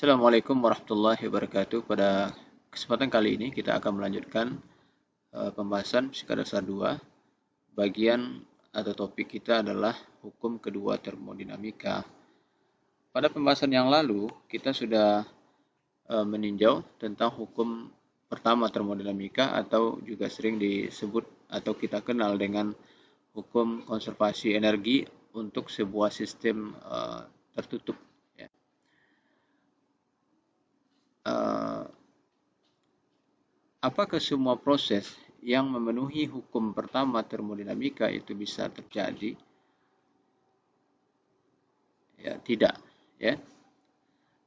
Assalamualaikum warahmatullahi wabarakatuh. Pada kesempatan kali ini kita akan melanjutkan pembahasan fisika dasar 2. Bagian atau topik kita adalah hukum kedua termodinamika. Pada pembahasan yang lalu kita sudah meninjau tentang hukum pertama termodinamika atau juga sering disebut atau kita kenal dengan hukum konservasi energi untuk sebuah sistem tertutup. Apakah semua proses yang memenuhi hukum pertama termodinamika itu bisa terjadi? Ya, tidak. Ya,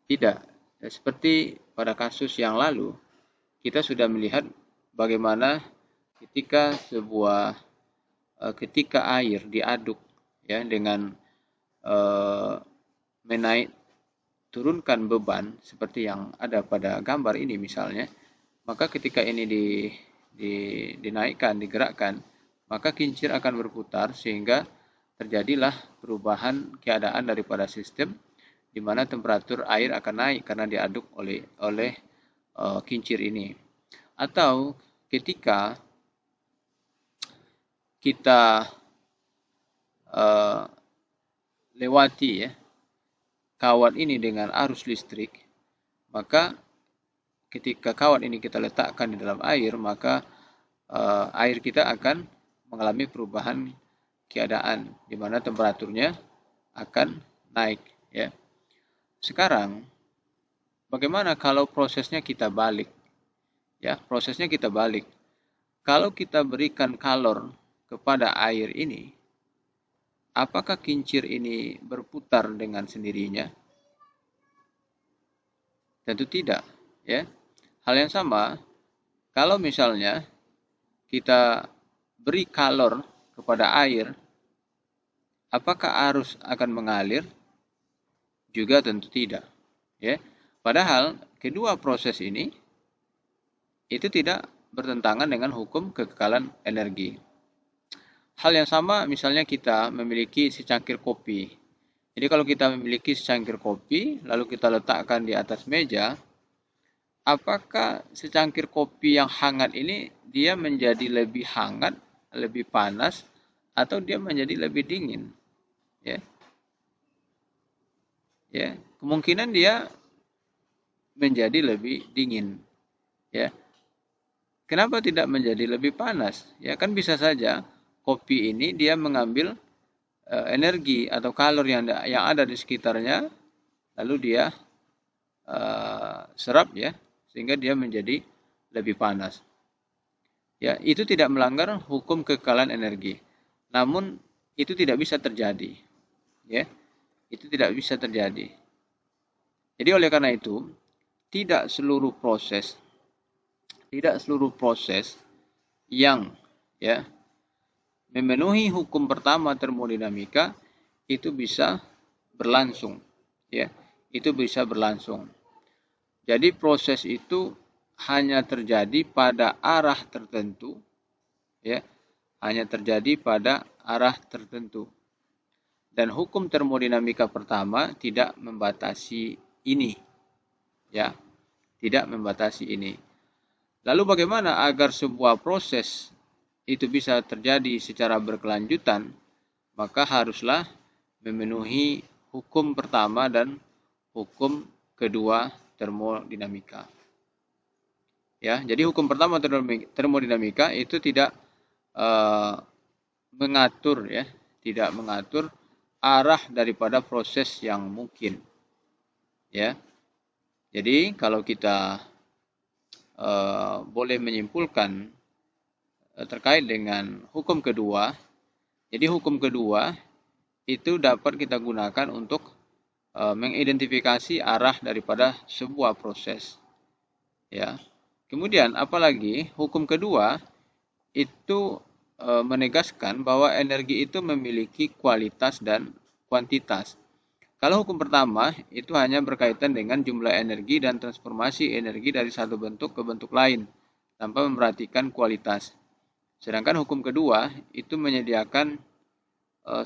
tidak. Seperti pada kasus yang lalu, kita sudah melihat bagaimana ketika air diaduk ya dengan turunkan beban seperti yang ada pada gambar ini misalnya. Maka ketika ini dinaikkan, digerakkan, maka kincir akan berputar sehingga terjadilah perubahan keadaan daripada sistem di mana temperatur air akan naik karena diaduk oleh kincir ini. Atau ketika kita lewati kawat ini dengan arus listrik, maka ketika kawat ini kita letakkan di dalam air, maka air kita akan mengalami perubahan keadaan di mana temperaturnya akan naik. Ya. Sekarang, bagaimana kalau prosesnya kita balik? Ya, prosesnya kita balik. Kalau kita berikan kalor kepada air ini, apakah kincir ini berputar dengan sendirinya? Tentu tidak. Ya. Hal yang sama, kalau misalnya kita beri kalor kepada air, apakah arus akan mengalir? Juga tentu tidak. Ya. Padahal kedua proses ini itu tidak bertentangan dengan hukum kekekalan energi. Hal yang sama misalnya kita memiliki secangkir kopi. Jadi kalau kita memiliki secangkir kopi, lalu kita letakkan di atas meja, apakah secangkir kopi yang hangat ini dia menjadi lebih hangat, lebih panas, atau dia menjadi lebih dingin? Ya. Ya, kemungkinan dia menjadi lebih dingin. Ya. Kenapa tidak menjadi lebih panas? Ya, kan bisa saja kopi ini dia mengambil energi atau kalor yang ada di sekitarnya, lalu dia serap ya, sehingga dia menjadi lebih panas. Ya, itu tidak melanggar hukum kekekalan energi. Namun itu tidak bisa terjadi. Ya. Itu tidak bisa terjadi. Jadi oleh karena itu, tidak seluruh proses yang ya memenuhi hukum pertama termodinamika itu bisa berlangsung. Ya, itu bisa berlangsung. Jadi proses itu hanya terjadi pada arah tertentu, ya, hanya terjadi pada arah tertentu. Dan hukum termodinamika pertama tidak membatasi ini, ya, tidak membatasi ini. Lalu bagaimana agar sebuah proses itu bisa terjadi secara berkelanjutan? Maka haruslah memenuhi hukum pertama dan hukum kedua termodinamika. Ya, jadi hukum pertama termodinamika itu tidak mengatur ya, tidak mengatur arah daripada proses yang mungkin. Ya. Jadi kalau kita boleh menyimpulkan terkait dengan hukum kedua, jadi hukum kedua itu dapat kita gunakan untuk mengidentifikasi arah daripada sebuah proses. Ya. Kemudian apalagi hukum kedua itu menegaskan bahwa energi itu memiliki kualitas dan kuantitas. Kalau hukum pertama itu hanya berkaitan dengan jumlah energi dan transformasi energi dari satu bentuk ke bentuk lain tanpa memperhatikan kualitas. Sedangkan hukum kedua itu menyediakan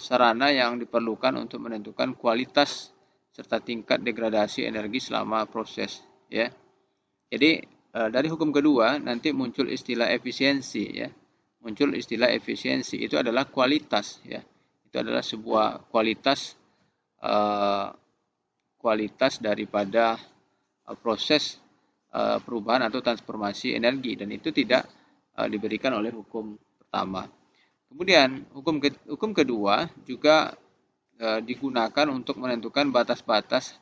sarana yang diperlukan untuk menentukan kualitas serta tingkat degradasi energi selama proses, ya. Jadi dari hukum kedua nanti muncul istilah efisiensi, ya. Muncul istilah efisiensi, itu adalah kualitas, ya. Itu adalah sebuah kualitas daripada proses perubahan atau transformasi energi, dan itu tidak diberikan oleh hukum pertama. Kemudian hukum kedua juga digunakan untuk menentukan batas-batas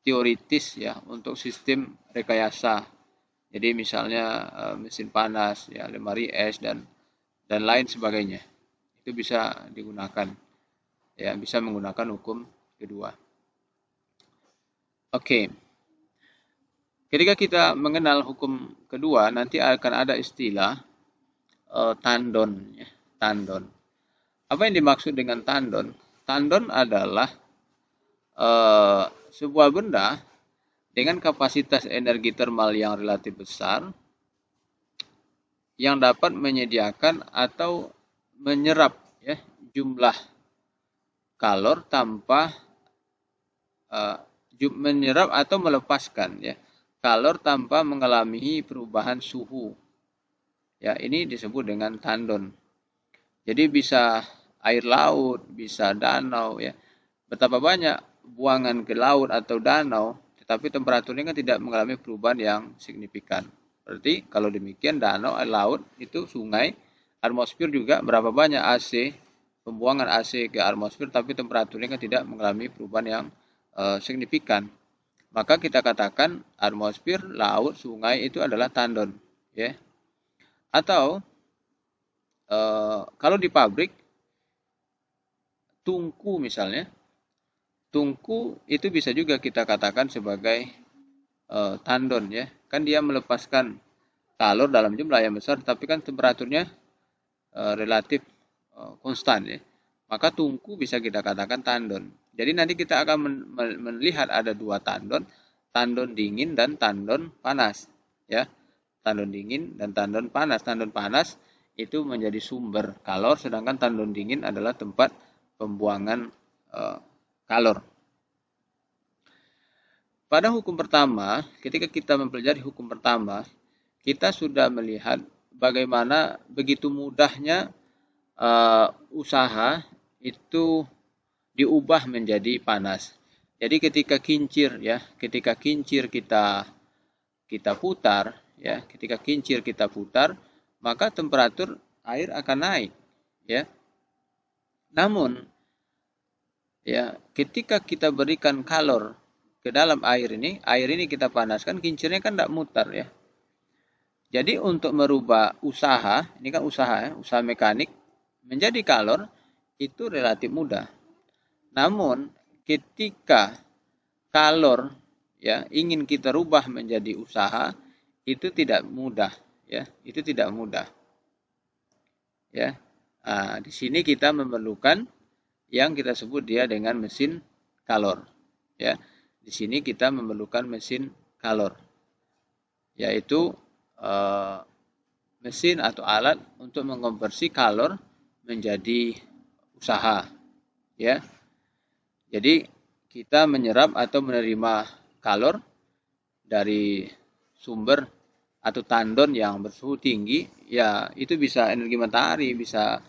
teoritis, ya, untuk sistem rekayasa. Jadi misalnya mesin panas, ya, lemari es dan lain sebagainya. Itu bisa digunakan, ya, bisa menggunakan hukum kedua. Oke. Ketika kita mengenal hukum kedua, nanti akan ada istilah tandon, ya, tandon. Apa yang dimaksud dengan tandon? Tandon adalah sebuah benda dengan kapasitas energi termal yang relatif besar yang dapat menyediakan atau menyerap, ya, jumlah kalor tanpa menyerap atau melepaskan, ya, kalor tanpa mengalami perubahan suhu. Ya, ini disebut dengan tandon. Jadi bisa air laut, bisa danau, ya. Betapa banyak buangan ke laut atau danau, tetapi temperaturnya kan tidak mengalami perubahan yang signifikan. Berarti kalau demikian danau, air laut, itu sungai, atmosfer juga berapa banyak pembuangan AC ke atmosfer, tapi temperaturnya kan tidak mengalami perubahan yang signifikan. Maka kita katakan atmosfer, laut, sungai itu adalah tandon, ya. Atau kalau di pabrik, tungku misalnya, tungku itu bisa juga kita katakan sebagai tandon, ya. Kan dia melepaskan kalor dalam jumlah yang besar, tapi kan temperaturnya relatif konstan, ya. Maka tungku bisa kita katakan tandon. Jadi nanti kita akan melihat ada dua tandon dingin dan tandon panas, ya. Tandon dingin dan tandon panas. Tandon panas itu menjadi sumber kalor, sedangkan tandon dingin adalah tempat pembuangan kalor. Pada hukum pertama, ketika kita mempelajari hukum pertama, kita sudah melihat bagaimana begitu mudahnya usaha itu diubah menjadi panas. Jadi ketika kincir, ya, ketika kincir kita putar, ya, ketika kincir kita putar, maka temperatur air akan naik, ya. Namun, ya, ketika kita berikan kalor ke dalam air ini kita panaskan, kincirnya kan tidak mutar, ya. Jadi untuk merubah usaha, ini kan usaha, ya, usaha mekanik menjadi kalor itu relatif mudah. Namun ketika kalor, ya, ingin kita rubah menjadi usaha, itu tidak mudah, ya, itu tidak mudah, ya. Nah, di sini kita memerlukan yang kita sebut dia dengan mesin kalor, ya. Di sini kita memerlukan mesin kalor, yaitu mesin atau alat untuk mengkonversi kalor menjadi usaha, ya. Jadi kita menyerap atau menerima kalor dari sumber atau tandon yang bersuhu tinggi, ya, itu bisa energi matahari, bisa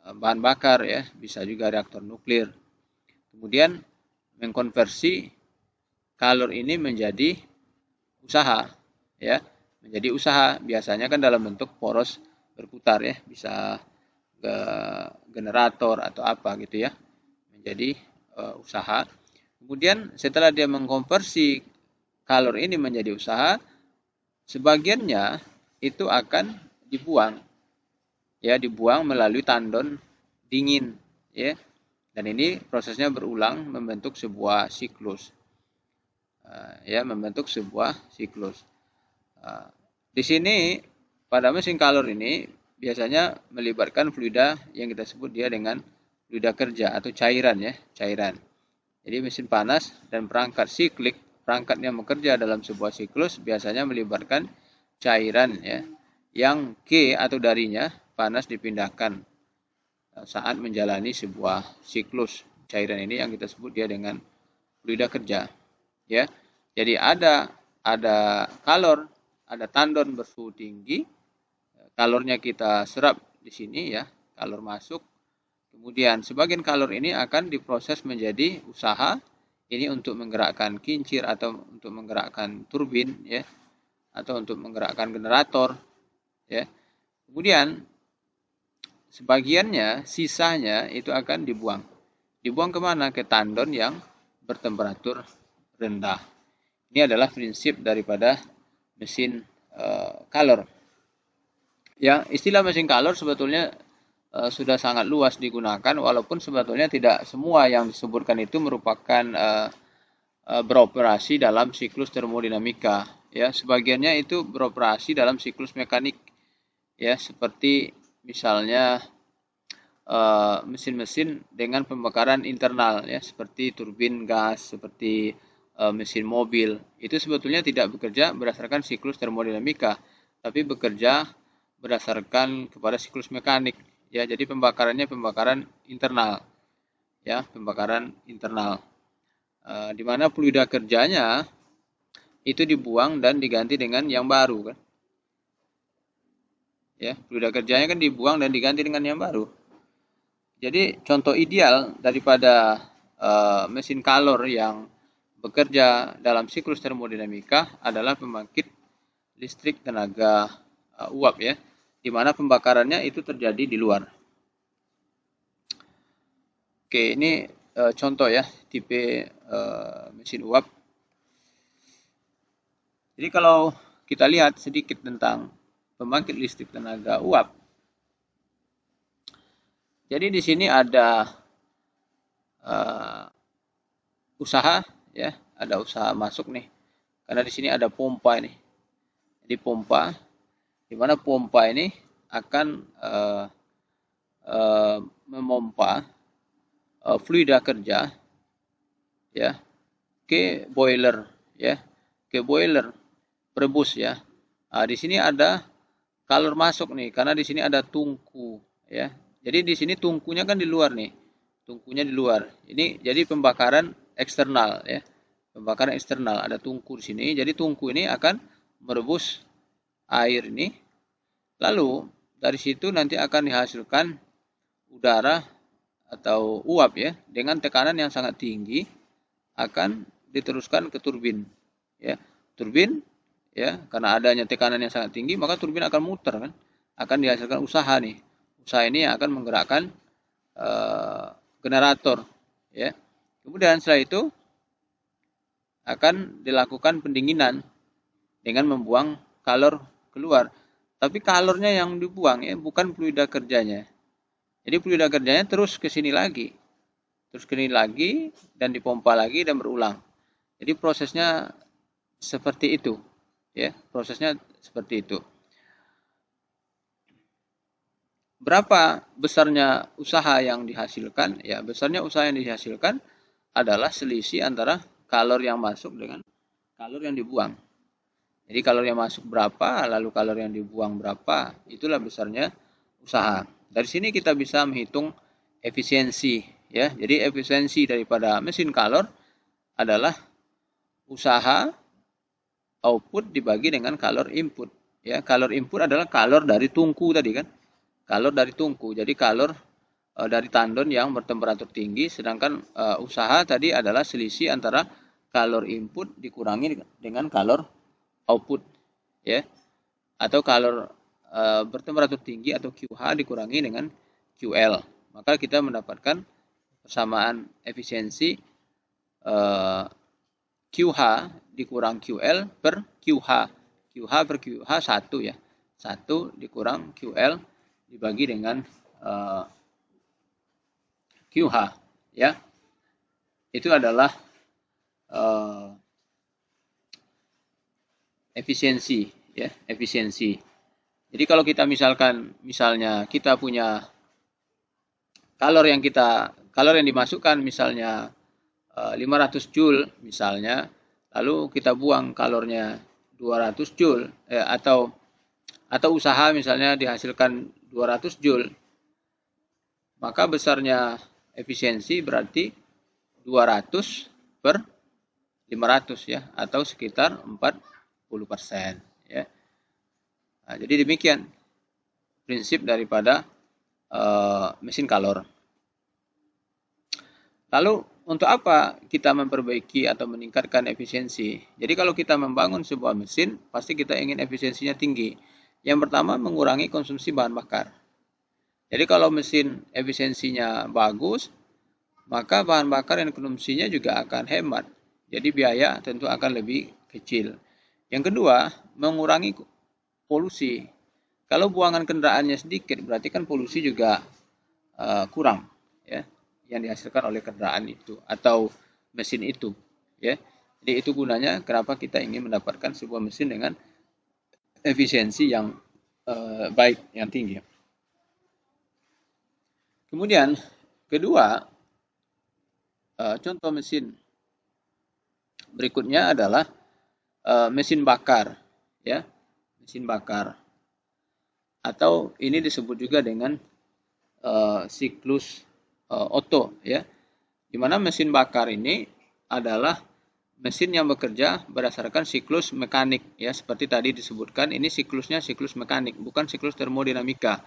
bahan bakar, ya, bisa juga reaktor nuklir. Kemudian mengkonversi kalor ini menjadi usaha, ya, menjadi usaha. Biasanya kan dalam bentuk poros berputar, ya, bisa ke generator atau apa gitu, ya, menjadi usaha. Kemudian setelah dia mengkonversi kalor ini menjadi usaha, sebagiannya itu akan dibuang, ya, dibuang melalui tandon dingin, ya. Dan ini prosesnya berulang membentuk sebuah siklus, ya, membentuk sebuah siklus. Di sini pada mesin kalor ini biasanya melibatkan fluida yang kita sebut dia dengan fluida kerja atau cairan, ya, cairan. Jadi mesin panas dan perangkat siklik, perangkat yang bekerja dalam sebuah siklus biasanya melibatkan cairan, ya, yang Q atau darinya panas dipindahkan saat menjalani sebuah siklus cairan ini yang kita sebut dia dengan fluida kerja. Ya, jadi ada kalor, ada tandon bersuhu tinggi, kalornya kita serap di sini ya, kalor masuk. Kemudian sebagian kalor ini akan diproses menjadi usaha, ini untuk menggerakkan kincir atau untuk menggerakkan turbin ya, atau untuk menggerakkan generator ya. Kemudian sebagiannya, sisanya itu akan dibuang. Dibuang kemana? Ke tandon yang bertemperatur rendah. Ini adalah prinsip daripada mesin kalor. Ya, istilah mesin kalor sebetulnya sudah sangat luas digunakan, walaupun sebetulnya tidak semua yang disebutkan itu merupakan beroperasi dalam siklus termodinamika. Ya, sebagiannya itu beroperasi dalam siklus mekanik. Ya, seperti misalnya mesin-mesin dengan pembakaran internal, ya, seperti turbin gas, seperti mesin mobil. Itu sebetulnya tidak bekerja berdasarkan siklus termodinamika, tapi bekerja berdasarkan kepada siklus mekanik. Ya, jadi pembakarannya pembakaran internal, ya, pembakaran internal, di mana fluida kerjanya itu dibuang dan diganti dengan yang baru, kan? Ya, fluida kerjanya kan dibuang dan diganti dengan yang baru. Jadi contoh ideal daripada mesin kalor yang bekerja dalam siklus termodinamika adalah pembangkit listrik tenaga uap, ya, di mana pembakarannya itu terjadi di luar. Oke, ini contoh ya, tipe mesin uap. Jadi kalau kita lihat sedikit tentang pembangkit listrik tenaga uap. Jadi di sini ada usaha, ya, ada usaha masuk nih. Karena di sini ada pompa nih. Jadi pompa, di mana pompa ini akan memompa fluida kerja, ya, ke boiler, ya, ke boiler perebus, ya. Nah, di sini ada kalor masuk nih, karena di sini ada tungku, ya. Jadi di sini tungkunya kan di luar nih, tungkunya di luar. Ini jadi pembakaran eksternal, ya, pembakaran eksternal. Ada tungku di sini, jadi tungku ini akan merebus air ini. Lalu dari situ nanti akan dihasilkan udara atau uap, ya, dengan tekanan yang sangat tinggi, akan diteruskan ke turbin, ya. Turbin, ya, karena adanya tekanan yang sangat tinggi, maka turbin akan muter, kan, akan dihasilkan usaha nih. Usaha ini akan menggerakkan generator, ya. Kemudian setelah itu akan dilakukan pendinginan dengan membuang kalor keluar. Tapi kalornya yang dibuang, ya, bukan fluida kerjanya. Jadi fluida kerjanya terus ke sini lagi, terus ke sini lagi, dan dipompa lagi dan berulang. Jadi prosesnya seperti itu, ya, prosesnya seperti itu. Berapa besarnya usaha yang dihasilkan? Ya, besarnya usaha yang dihasilkan adalah selisih antara kalor yang masuk dengan kalor yang dibuang. Jadi kalor yang masuk berapa, lalu kalor yang dibuang berapa, itulah besarnya usaha. Dari sini kita bisa menghitung efisiensi, ya. Jadi efisiensi daripada mesin kalor adalah usaha output dibagi dengan kalor input, ya. Kalor input adalah kalor dari tungku tadi, kan. Kalor dari tungku. Jadi kalor dari tandon yang bertemperatur tinggi, sedangkan usaha tadi adalah selisih antara kalor input dikurangi dengan kalor output, ya. Atau kalor bertemperatur tinggi atau QH dikurangi dengan QL. Maka kita mendapatkan persamaan efisiensi QH dikurang QL per QH. QH per QH 1, ya. 1 dikurang QL dibagi dengan QH, ya. Itu adalah efisiensi, ya, efisiensi. Jadi kalau kita misalnya kita punya kalor yang dimasukkan misalnya 500 Joule misalnya, lalu kita buang kalornya 200 Joule, atau usaha misalnya dihasilkan 200 Joule, maka besarnya efisiensi berarti 200/500 ya, atau sekitar 40% ya. Nah, jadi demikian prinsip daripada mesin kalor. Lalu untuk apa kita memperbaiki atau meningkatkan efisiensi? Jadi kalau kita membangun sebuah mesin, pasti kita ingin efisiensinya tinggi. Yang pertama, mengurangi konsumsi bahan bakar. Jadi kalau mesin efisiensinya bagus, maka bahan bakar dan konsumsinya juga akan hemat. Jadi biaya tentu akan lebih kecil. Yang kedua, mengurangi polusi. Kalau buangan kendaraannya sedikit, berarti kan polusi juga kurang, ya, yang dihasilkan oleh kendaraan itu atau mesin itu, ya. Jadi itu gunanya kenapa kita ingin mendapatkan sebuah mesin dengan efisiensi yang baik, yang tinggi. Kemudian kedua, contoh mesin berikutnya adalah mesin bakar, ya, mesin bakar, atau ini disebut juga dengan siklus Otto, ya, di mana mesin bakar ini adalah mesin yang bekerja berdasarkan siklus mekanik, ya, seperti tadi disebutkan, ini siklusnya siklus mekanik, bukan siklus termodinamika,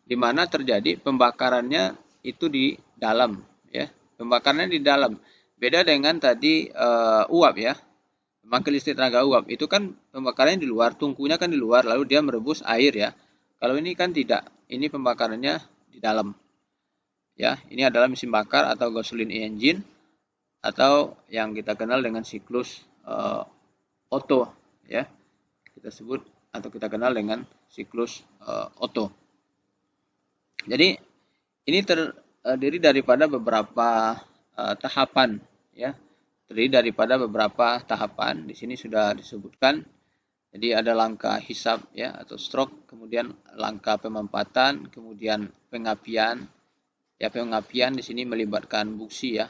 di mana terjadi pembakarannya itu di dalam, ya, pembakarannya di dalam. Beda dengan tadi uap, ya, pembangkit listrik tenaga uap itu kan pembakarannya di luar, tungkunya kan di luar, lalu dia merebus air, ya. Kalau ini kan tidak, ini pembakarannya di dalam. Ya, ini adalah mesin bakar atau gasoline engine atau yang kita kenal dengan siklus Otto, ya. Kita sebut atau kita kenal dengan siklus Otto. Jadi ini terdiri daripada beberapa tahapan, ya. Terdiri daripada beberapa tahapan. Di sini sudah disebutkan. Jadi ada langkah hisap, ya, atau stroke, kemudian langkah pemampatan, kemudian pengapian. Ya, pengapian di sini melibatkan buksi, ya.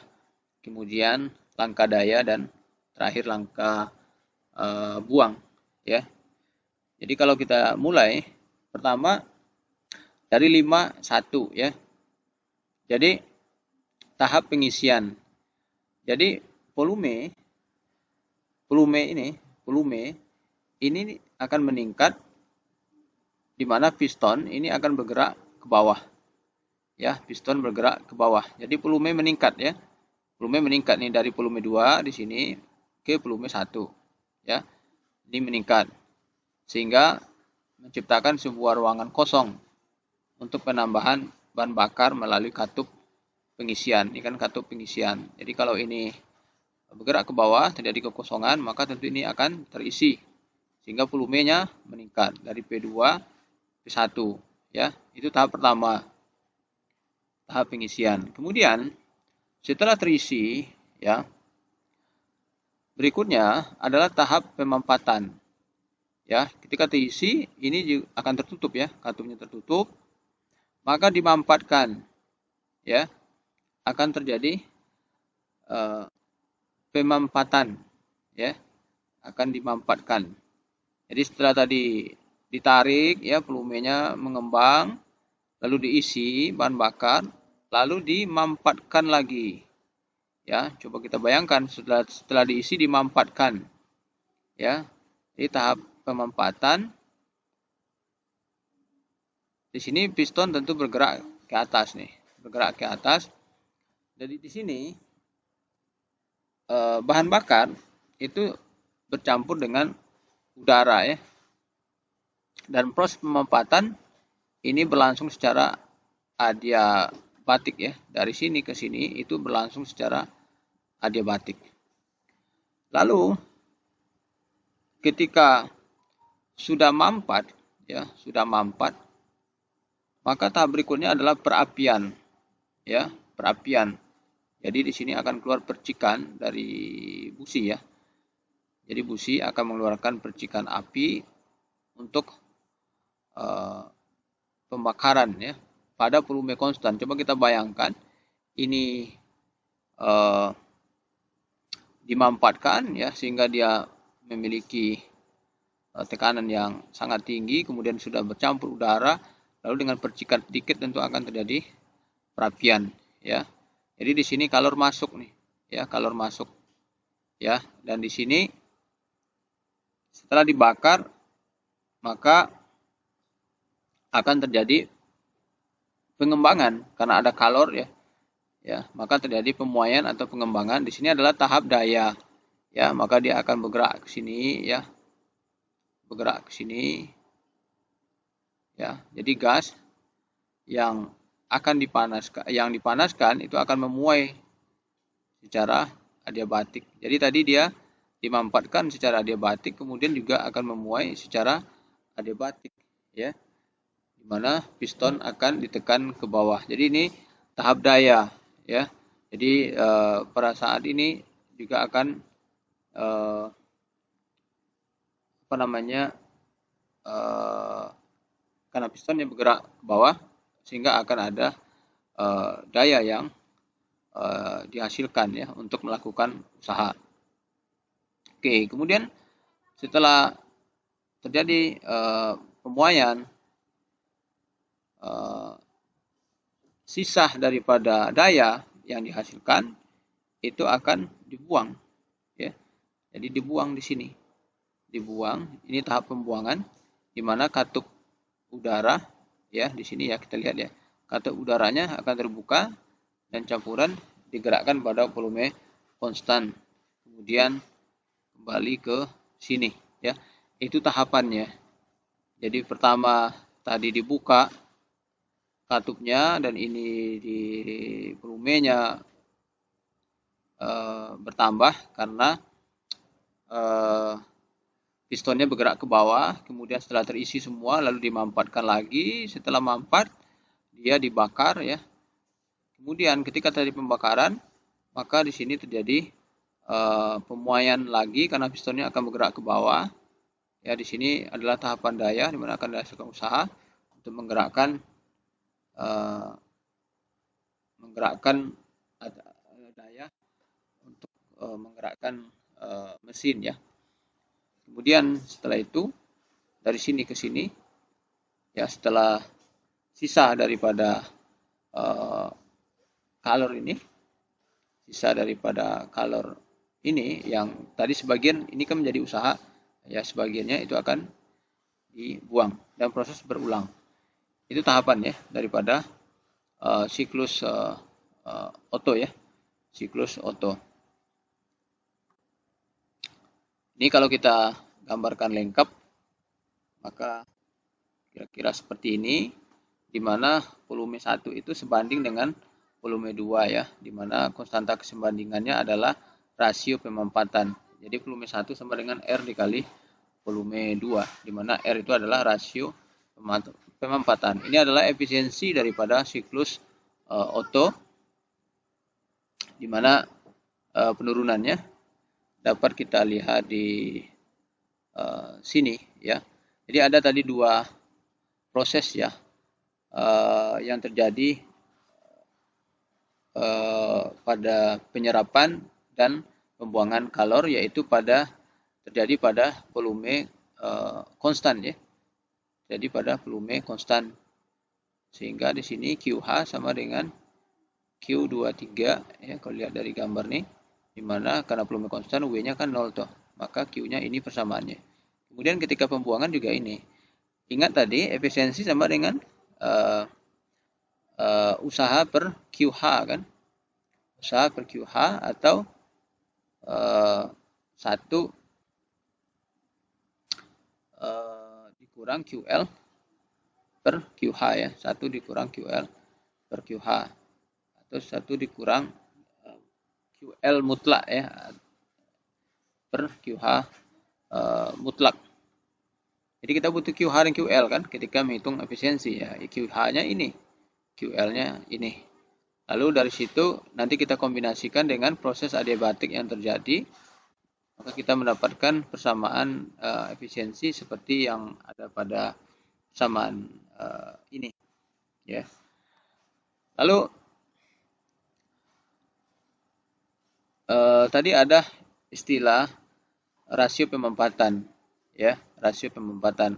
Kemudian langkah daya dan terakhir langkah buang, ya. Jadi kalau kita mulai pertama dari 5-1, ya. Jadi tahap pengisian. Jadi volume ini akan meningkat di mana piston ini akan bergerak ke bawah. Ya, piston bergerak ke bawah. Jadi volume meningkat, ya. Volume meningkat nih dari volume 2 di sini ke volume 1, ya. Ini meningkat sehingga menciptakan sebuah ruangan kosong untuk penambahan bahan bakar melalui katup pengisian. Ini kan katup pengisian. Jadi kalau ini bergerak ke bawah, terjadi kekosongan, maka tentu ini akan terisi sehingga volumenya meningkat dari P2 ke 1, ya. Itu tahap pertama, tahap pengisian. Kemudian setelah terisi, ya, berikutnya adalah tahap pemampatan. Ya, ketika terisi ini juga akan tertutup, ya, katupnya tertutup, maka dimampatkan, ya, akan terjadi pemampatan, ya, akan dimampatkan. Jadi setelah tadi ditarik, ya, volumenya mengembang, lalu diisi bahan bakar, lalu dimampatkan lagi. Ya, coba kita bayangkan setelah diisi dimampatkan. Ya, di tahap pemampatan. Di sini piston tentu bergerak ke atas nih, bergerak ke atas. Jadi di sini bahan bakar itu bercampur dengan udara, ya. Dan proses pemampatan ini berlangsung secara adiabatik, ya. Dari sini ke sini itu berlangsung secara adiabatik. Lalu ketika sudah mampat, ya, sudah mampat, maka tahap berikutnya adalah perapian, ya, perapian. Jadi di sini akan keluar percikan dari busi, ya. Jadi busi akan mengeluarkan percikan api untuk pembakaran, ya, pada volume konstan. Coba kita bayangkan ini dimampatkan, ya, sehingga dia memiliki tekanan yang sangat tinggi, kemudian sudah bercampur udara, lalu dengan percikan sedikit tentu akan terjadi perapian, ya. Jadi di sini kalor masuk nih, ya, kalor masuk ya. Dan di sini setelah dibakar maka akan terjadi pengembangan karena ada kalor ya. Ya, maka terjadi pemuaian atau pengembangan. Di sini adalah tahap daya. Ya, maka dia akan bergerak ke sini ya. Bergerak ke sini. Ya, jadi gas yang akan dipanaskan itu akan memuai secara adiabatik. Jadi tadi dia dimampatkan secara adiabatik, kemudian juga akan memuai secara adiabatik ya. Di mana piston akan ditekan ke bawah. Jadi ini tahap daya ya. Jadi pada saat ini juga akan karena pistonnya bergerak ke bawah sehingga akan ada daya yang dihasilkan ya untuk melakukan usaha. Oke, kemudian setelah terjadi pemuaian, sisa daripada daya yang dihasilkan itu akan dibuang ya. Jadi dibuang di sini. Dibuang, ini tahap pembuangan di mana katup udara ya, di sini ya kita lihat ya. Katup udaranya akan terbuka dan campuran digerakkan pada volume konstan. Kemudian kembali ke sini ya. Itu tahapannya. Jadi pertama tadi dibuka katupnya dan ini di volumenya bertambah karena pistonnya bergerak ke bawah, kemudian setelah terisi semua lalu dimampatkan lagi. Setelah mampat dia dibakar ya. Kemudian ketika tadi pembakaran, maka di sini terjadi pemuaian lagi karena pistonnya akan bergerak ke bawah. Ya, di sini adalah tahapan daya di mana akan dihasilkan usaha untuk menggerakkan daya untuk menggerakkan mesin ya. Kemudian setelah itu dari sini ke sini ya, setelah sisa daripada kalor ini yang tadi sebagian ini kan menjadi usaha ya, sebagiannya itu akan dibuang dan proses berulang. Itu tahapan ya daripada siklus Otto ya, siklus Otto. Ini kalau kita gambarkan lengkap, maka kira-kira seperti ini, di mana volume 1 itu sebanding dengan volume 2 ya, di mana konstanta kesebandingannya adalah rasio pemampatan. Jadi volume 1 sama dengan R dikali volume 2, di mana R itu adalah rasio pemampatan. Ini adalah efisiensi daripada siklus Otto, di mana penurunannya dapat kita lihat di sini ya. Jadi ada tadi dua proses ya yang terjadi pada penyerapan dan pembuangan kalor, yaitu terjadi pada volume konstan ya. Jadi pada volume konstan, sehingga di sini QH sama dengan Q23 ya, kalau lihat dari gambar nih, dimana karena volume konstan W-nya kan 0 toh, maka Q-nya ini persamaannya. Kemudian ketika pembuangan juga ini, ingat tadi efisiensi sama dengan usaha per QH kan, usaha per QH atau 1 dikurang QL per QH ya, 1 dikurang QL per QH atau 1 dikurang QL mutlak ya per QH mutlak. Jadi kita butuh QH dan QL kan ketika menghitung efisiensi ya. QH-nya ini, QL-nya ini. Lalu dari situ nanti kita kombinasikan dengan proses adiabatik yang terjadi, maka kita mendapatkan persamaan efisiensi seperti yang ada pada persamaan ini ya. Lalu tadi ada istilah rasio pemampatan ya, rasio pemampatan.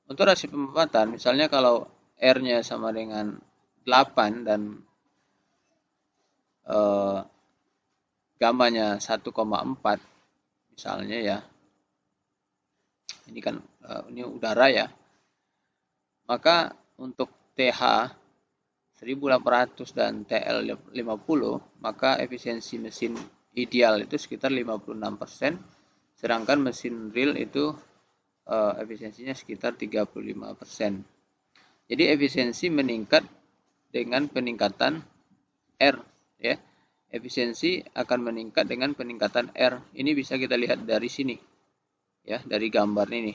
Untuk rasio pemampatan, misalnya kalau R-nya sama dengan 8 dan gamanya 1,4 misalnya ya, ini kan ini udara ya, maka untuk TH 1800 dan TL 50, maka efisiensi mesin ideal itu sekitar 56%, sedangkan mesin real itu efisiensinya sekitar 35%. Jadi efisiensi meningkat dengan peningkatan R ya. Efisiensi akan meningkat dengan peningkatan R. Ini bisa kita lihat dari sini. Ya, dari gambar ini.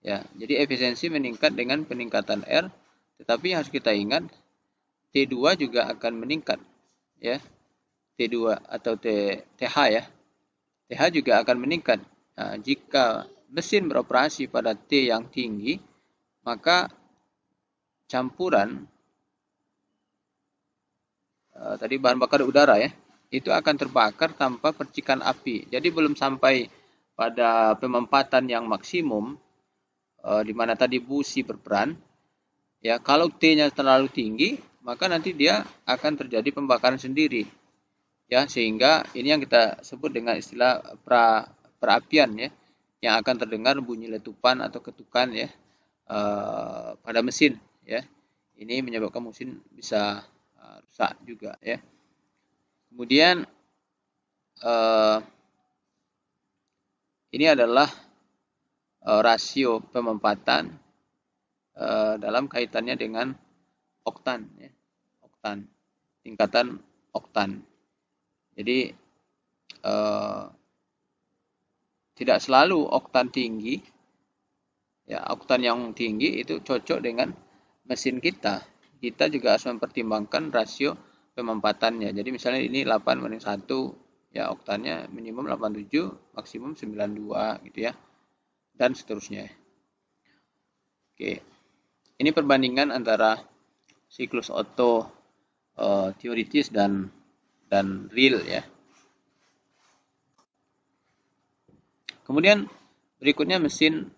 Ya, jadi efisiensi meningkat dengan peningkatan R, tetapi harus kita ingat T2 juga akan meningkat ya. T2 atau TH ya. TH juga akan meningkat. Nah, jika mesin beroperasi pada T yang tinggi, maka campuran tadi bahan bakar udara ya, itu akan terbakar tanpa percikan api. Jadi belum sampai pada pemempatan yang maksimum, di mana tadi busi berperan. Ya, kalau T-nya terlalu tinggi, maka nanti dia akan terjadi pembakaran sendiri. Ya, sehingga ini yang kita sebut dengan istilah perapian ya, yang akan terdengar bunyi letupan atau ketukan ya pada mesin ya. Ini menyebabkan mesin bisa rusak juga ya. Kemudian ini adalah rasio pemempatan dalam kaitannya dengan oktan ya. Oktan, tingkatan oktan. Jadi tidak selalu oktan tinggi ya, oktan yang tinggi itu cocok dengan mesin kita. Kita juga harus mempertimbangkan rasio pemempatannya. Jadi misalnya ini 8/1 ya, oktannya minimum 87, maksimum 92 gitu ya. Dan seterusnya. Oke. Ini perbandingan antara siklus Otto teoritis dan real ya. Kemudian berikutnya mesin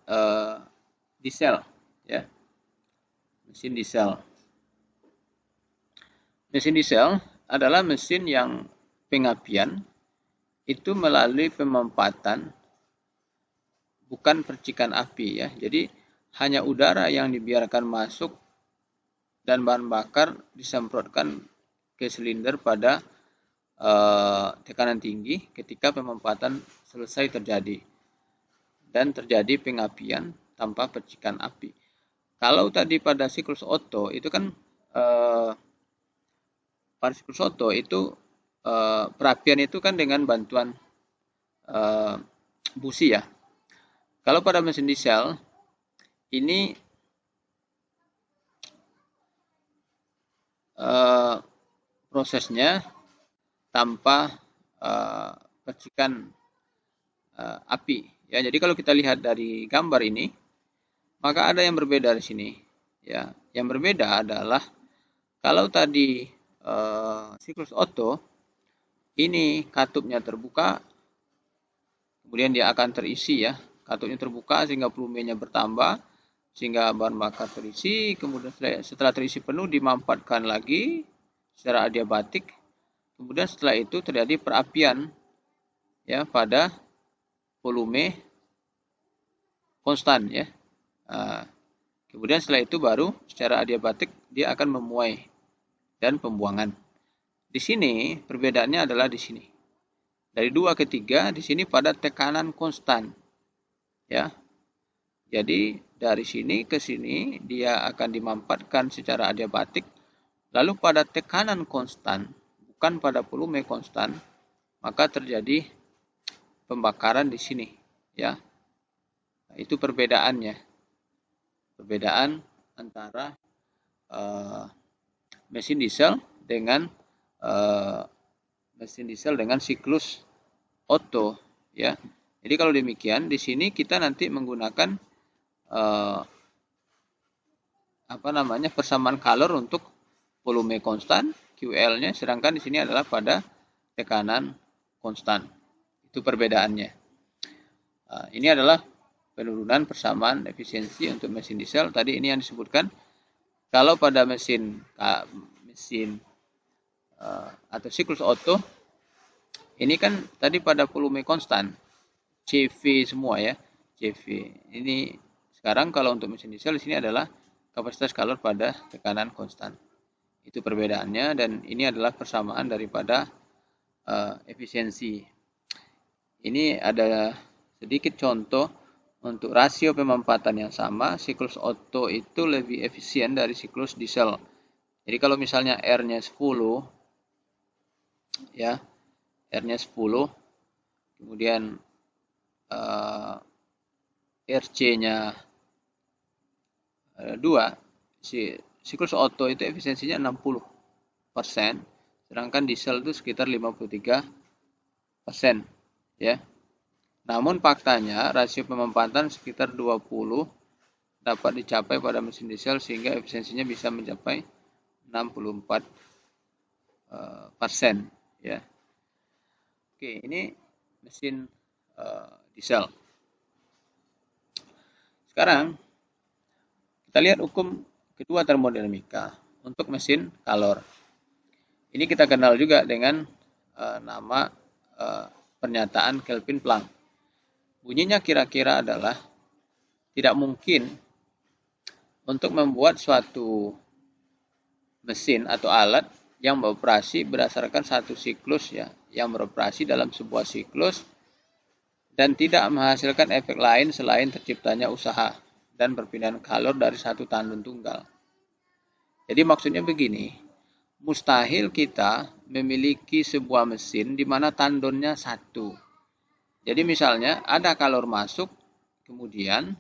diesel ya. Mesin diesel. Mesin diesel adalah mesin yang pengapian itu melalui pemempatan, bukan percikan api ya. Jadi hanya udara yang dibiarkan masuk dan bahan bakar disemprotkan ke silinder pada tekanan tinggi ketika pemempatan selesai terjadi. Dan terjadi pengapian tanpa percikan api. Kalau tadi pada siklus Otto itu kan pada siklus Otto itu perapian itu kan dengan bantuan busi ya. Kalau pada mesin diesel ini prosesnya tanpa percikan api ya. Jadi kalau kita lihat dari gambar ini, maka ada yang berbeda di sini ya. Yang berbeda adalah kalau tadi siklus Otto ini katupnya terbuka, kemudian dia akan terisi ya. Katupnya terbuka sehingga volumenya bertambah, sehingga bahan bakar terisi. Kemudian setelah terisi penuh dimampatkan lagi secara adiabatik. Kemudian setelah itu terjadi perapian ya pada volume konstan ya. Kemudian setelah itu baru secara adiabatik dia akan memuai dan pembuangan. Di sini perbedaannya adalah di sini. Dari 2 ke 3 di sini pada tekanan konstan. Ya. Jadi dari sini ke sini dia akan dimampatkan secara adiabatik. Lalu pada tekanan konstan, bukan pada volume konstan, maka terjadi pembakaran di sini, ya. Nah, itu perbedaannya. Perbedaan antara mesin diesel dengan siklus Otto ya. Jadi kalau demikian di sini kita nanti menggunakan persamaan kalor untuk volume konstan QL-nya, sedangkan di sini adalah pada tekanan konstan. Itu perbedaannya. Ini adalah penurunan persamaan efisiensi untuk mesin diesel. Tadi ini yang disebutkan. Kalau pada mesin atau siklus Otto Ini kan tadi pada volume konstan, CV semua ya, CV. Ini sekarang kalau untuk mesin diesel di sini adalah kapasitas kalor pada tekanan konstan. Itu perbedaannya, dan ini adalah persamaan daripada efisiensi. Ini ada sedikit contoh untuk rasio pemampatan yang sama. Siklus Otto itu lebih efisien dari siklus diesel. Jadi kalau misalnya R-nya 10, ya, R-nya 10, kemudian RC-nya 2, siklus Otto itu efisiensinya 60%, sedangkan diesel itu sekitar 53%, ya. Namun faktanya rasio pemampatan sekitar 20 dapat dicapai pada mesin diesel sehingga efisiensinya bisa mencapai 64%, ya. Oke, ini mesin diesel. Sekarang kita lihat hukum kedua termodinamika untuk mesin kalor. Ini kita kenal juga dengan nama pernyataan Kelvin Planck. Bunyinya kira-kira adalah tidak mungkin untuk membuat suatu mesin atau alat yang beroperasi berdasarkan satu siklus, ya, yang beroperasi dalam sebuah siklus dan tidak menghasilkan efek lain selain terciptanya usaha dan perpindahan kalor dari satu tandon tunggal. Jadi maksudnya begini, mustahil kita memiliki sebuah mesin di mana tandonnya satu. Jadi misalnya ada kalor masuk, kemudian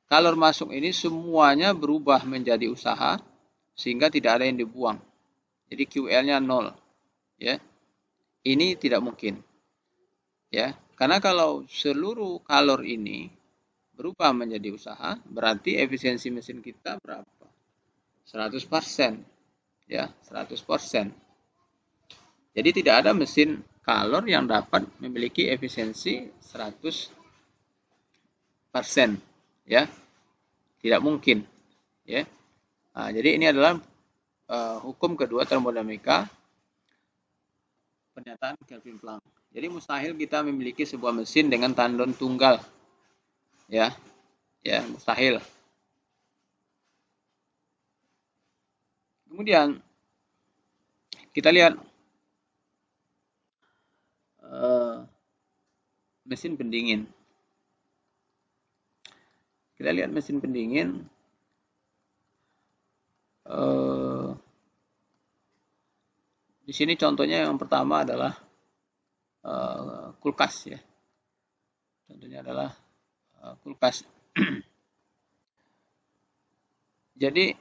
kalor masuk ini semuanya berubah menjadi usaha sehingga tidak ada yang dibuang. Jadi QL-nya 0, ya. Ini tidak mungkin. Ya, karena kalau seluruh kalor ini berubah menjadi usaha, berarti efisiensi mesin kita berapa? 100%. Ya, 100%. Jadi tidak ada mesin kalor yang dapat memiliki efisiensi 100%, ya. Tidak mungkin, ya. Nah, jadi ini adalah hukum kedua termodinamika, pernyataan Kelvin Planck. Jadi mustahil kita memiliki sebuah mesin dengan tandon tunggal, ya. Ya, mustahil. Kemudian kita lihat mesin pendingin. Kita lihat mesin pendingin. Di sini contohnya yang pertama adalah kulkas, ya. Contohnya adalah kulkas. Jadi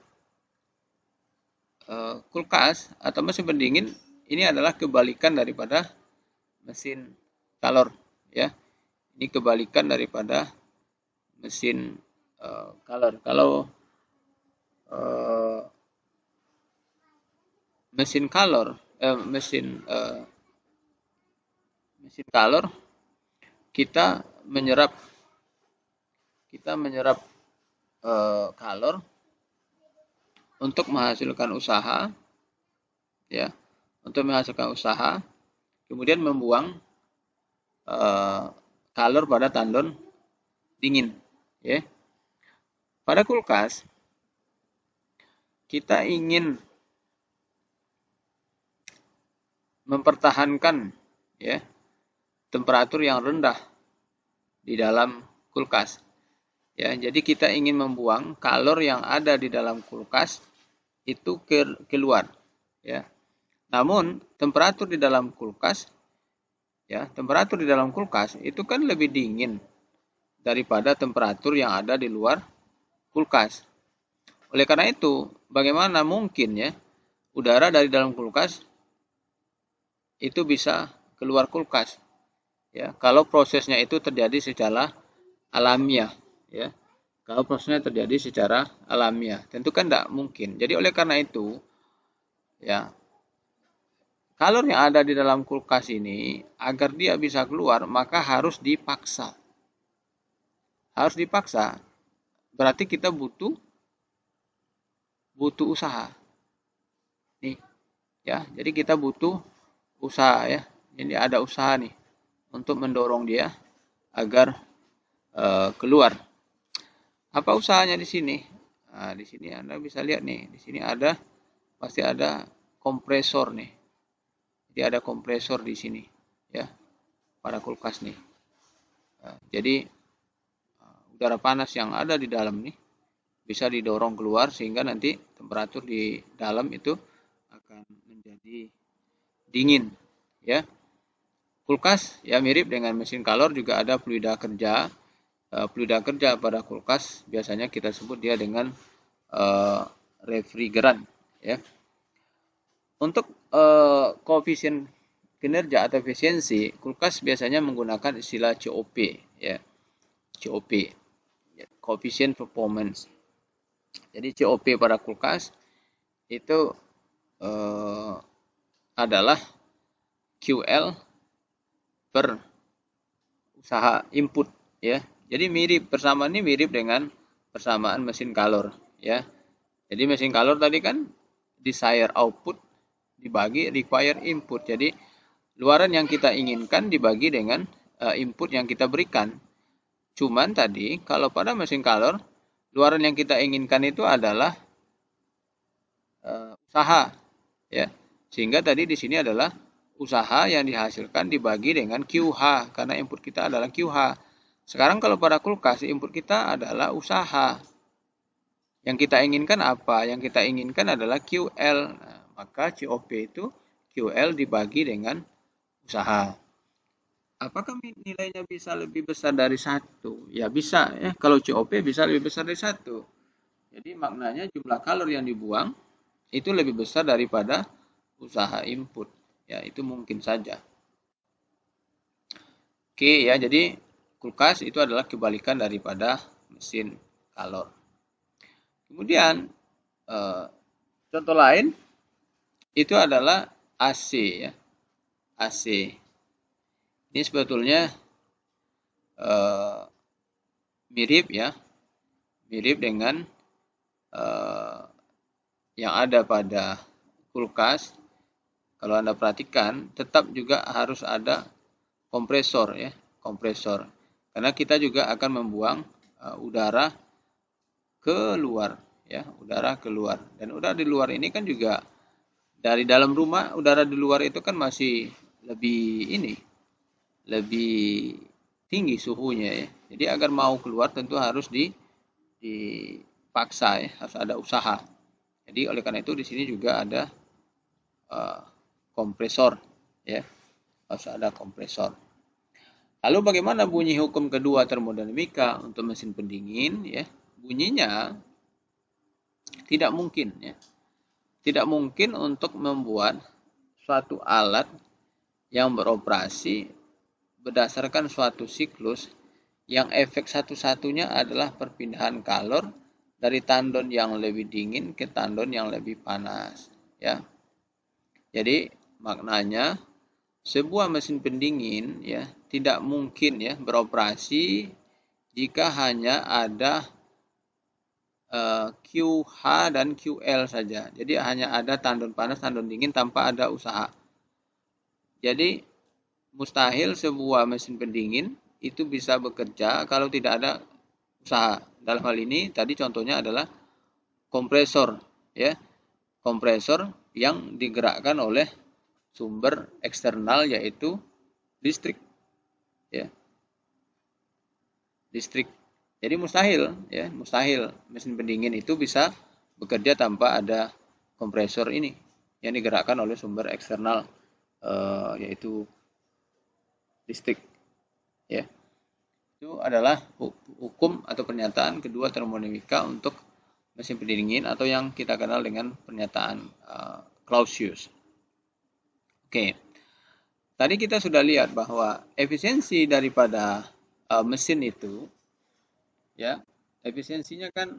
kulkas atau mesin pendingin ini adalah kebalikan daripada mesin kalor, ya. Ini kebalikan daripada mesin kalor. Kalau mesin kalor, mesin kalor kita menyerap kalor untuk menghasilkan usaha, ya, untuk menghasilkan usaha, kemudian membuang kalor pada tandon dingin, ya. Pada kulkas kita ingin mempertahankan, ya, temperatur yang rendah di dalam kulkas, ya. Jadi kita ingin membuang kalor yang ada di dalam kulkas itu keluar, ya. Namun temperatur di dalam kulkas, ya, temperatur di dalam kulkas itu kan lebih dingin daripada temperatur yang ada di luar kulkas. Oleh karena itu, bagaimana mungkin, ya, udara dari dalam kulkas itu bisa keluar kulkas, ya, kalau prosesnya itu terjadi secara alamiah, ya. Kalau prosesnya terjadi secara alamiah, tentu kan tidak mungkin. Jadi oleh karena itu, ya, kalor yang ada di dalam kulkas ini agar dia bisa keluar maka harus dipaksa. Harus dipaksa. Berarti kita butuh usaha. Nih, ya. Jadi kita butuh usaha, ya. Jadi ada usaha nih untuk mendorong dia agar keluar. Apa usahanya di sini? Nah, di sini Anda bisa lihat nih, di sini pasti ada kompresor nih. Jadi ada kompresor di sini ya pada kulkas nih. Nah, jadi udara panas yang ada di dalam nih bisa didorong keluar sehingga nanti temperatur di dalam itu akan menjadi dingin ya. Kulkas ya mirip dengan mesin kalor, juga ada fluida kerja. Fluida kerja pada kulkas biasanya kita sebut dia dengan refrigeran ya. Untuk koefisien kinerja atau efisiensi, kulkas biasanya menggunakan istilah COP ya. COP, coefficient performance. Jadi COP pada kulkas itu adalah QL per usaha input ya. Jadi persamaan ini mirip dengan persamaan mesin kalor ya. Jadi mesin kalor tadi kan desired output dibagi required input. Jadi luaran yang kita inginkan dibagi dengan input yang kita berikan. Cuman tadi kalau pada mesin kalor luaran yang kita inginkan itu adalah usaha ya. Sehingga tadi di sini adalah usaha yang dihasilkan dibagi dengan QH karena input kita adalah QH. Sekarang kalau pada kulkas input kita adalah usaha. Yang kita inginkan apa? Yang kita inginkan adalah QL. Nah, maka COP itu QL dibagi dengan usaha. Apakah nilainya bisa lebih besar dari 1? Ya bisa ya. Kalau COP bisa lebih besar dari 1. Jadi maknanya jumlah kalori yang dibuang itu lebih besar daripada usaha input. Ya, itu mungkin saja. Oke ya, jadi kulkas itu adalah kebalikan daripada mesin kalor. Kemudian contoh lain itu adalah AC ya. AC. Ini sebetulnya mirip ya. Mirip dengan yang ada pada kulkas. Kalau Anda perhatikan, tetap juga harus ada kompresor ya, kompresor. Karena kita juga akan membuang udara keluar ya, udara keluar. Dan udara di luar ini kan juga dari dalam rumah, udara di luar itu kan masih lebih tinggi suhunya ya. Jadi agar mau keluar tentu harus dipaksa ya, harus ada usaha. Jadi oleh karena itu di sini juga ada kompresor ya, harus ada kompresor. Lalu bagaimana bunyi hukum kedua termodinamika untuk mesin pendingin ya? Bunyinya tidak mungkin ya. Tidak mungkin untuk membuat suatu alat yang beroperasi berdasarkan suatu siklus yang efek satu-satunya adalah perpindahan kalor dari tandon yang lebih dingin ke tandon yang lebih panas ya. Jadi maknanya sebuah mesin pendingin ya tidak mungkin ya beroperasi jika hanya ada QH dan QL saja. Jadi hanya ada tandon panas, tandon dingin tanpa ada usaha. Jadi mustahil sebuah mesin pendingin itu bisa bekerja kalau tidak ada usaha. Dalam hal ini tadi contohnya adalah kompresor ya. Kompresor yang digerakkan oleh sumber eksternal yaitu listrik ya. Listrik. Jadi mustahil ya, mustahil mesin pendingin itu bisa bekerja tanpa ada kompresor ini yang digerakkan oleh sumber eksternal yaitu listrik ya. Itu adalah hukum atau pernyataan kedua termodinamika untuk mesin pendingin atau yang kita kenal dengan pernyataan Clausius. Oke. Tadi kita sudah lihat bahwa efisiensi daripada mesin itu ya, efisiensinya kan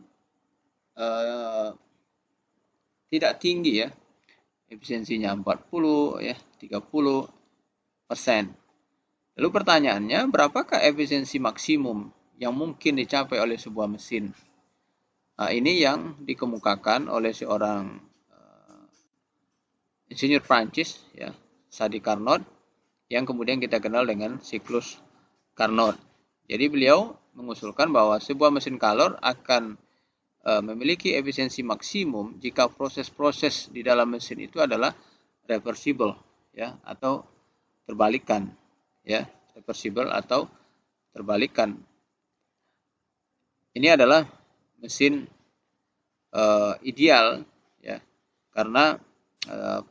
tidak tinggi ya. Efisiensinya 40 ya, 30%. Lalu pertanyaannya, berapakah efisiensi maksimum yang mungkin dicapai oleh sebuah mesin? Nah, ini yang dikemukakan oleh seorang insinyur Prancis ya, Sadi Carnot yang kemudian kita kenal dengan siklus Carnot. Jadi beliau mengusulkan bahwa sebuah mesin Carnot akan memiliki efisiensi maksimum jika proses-proses di dalam mesin itu adalah reversible, ya, atau terbalikan, ya, reversible atau terbalikan. Ini adalah mesin ideal, ya, karena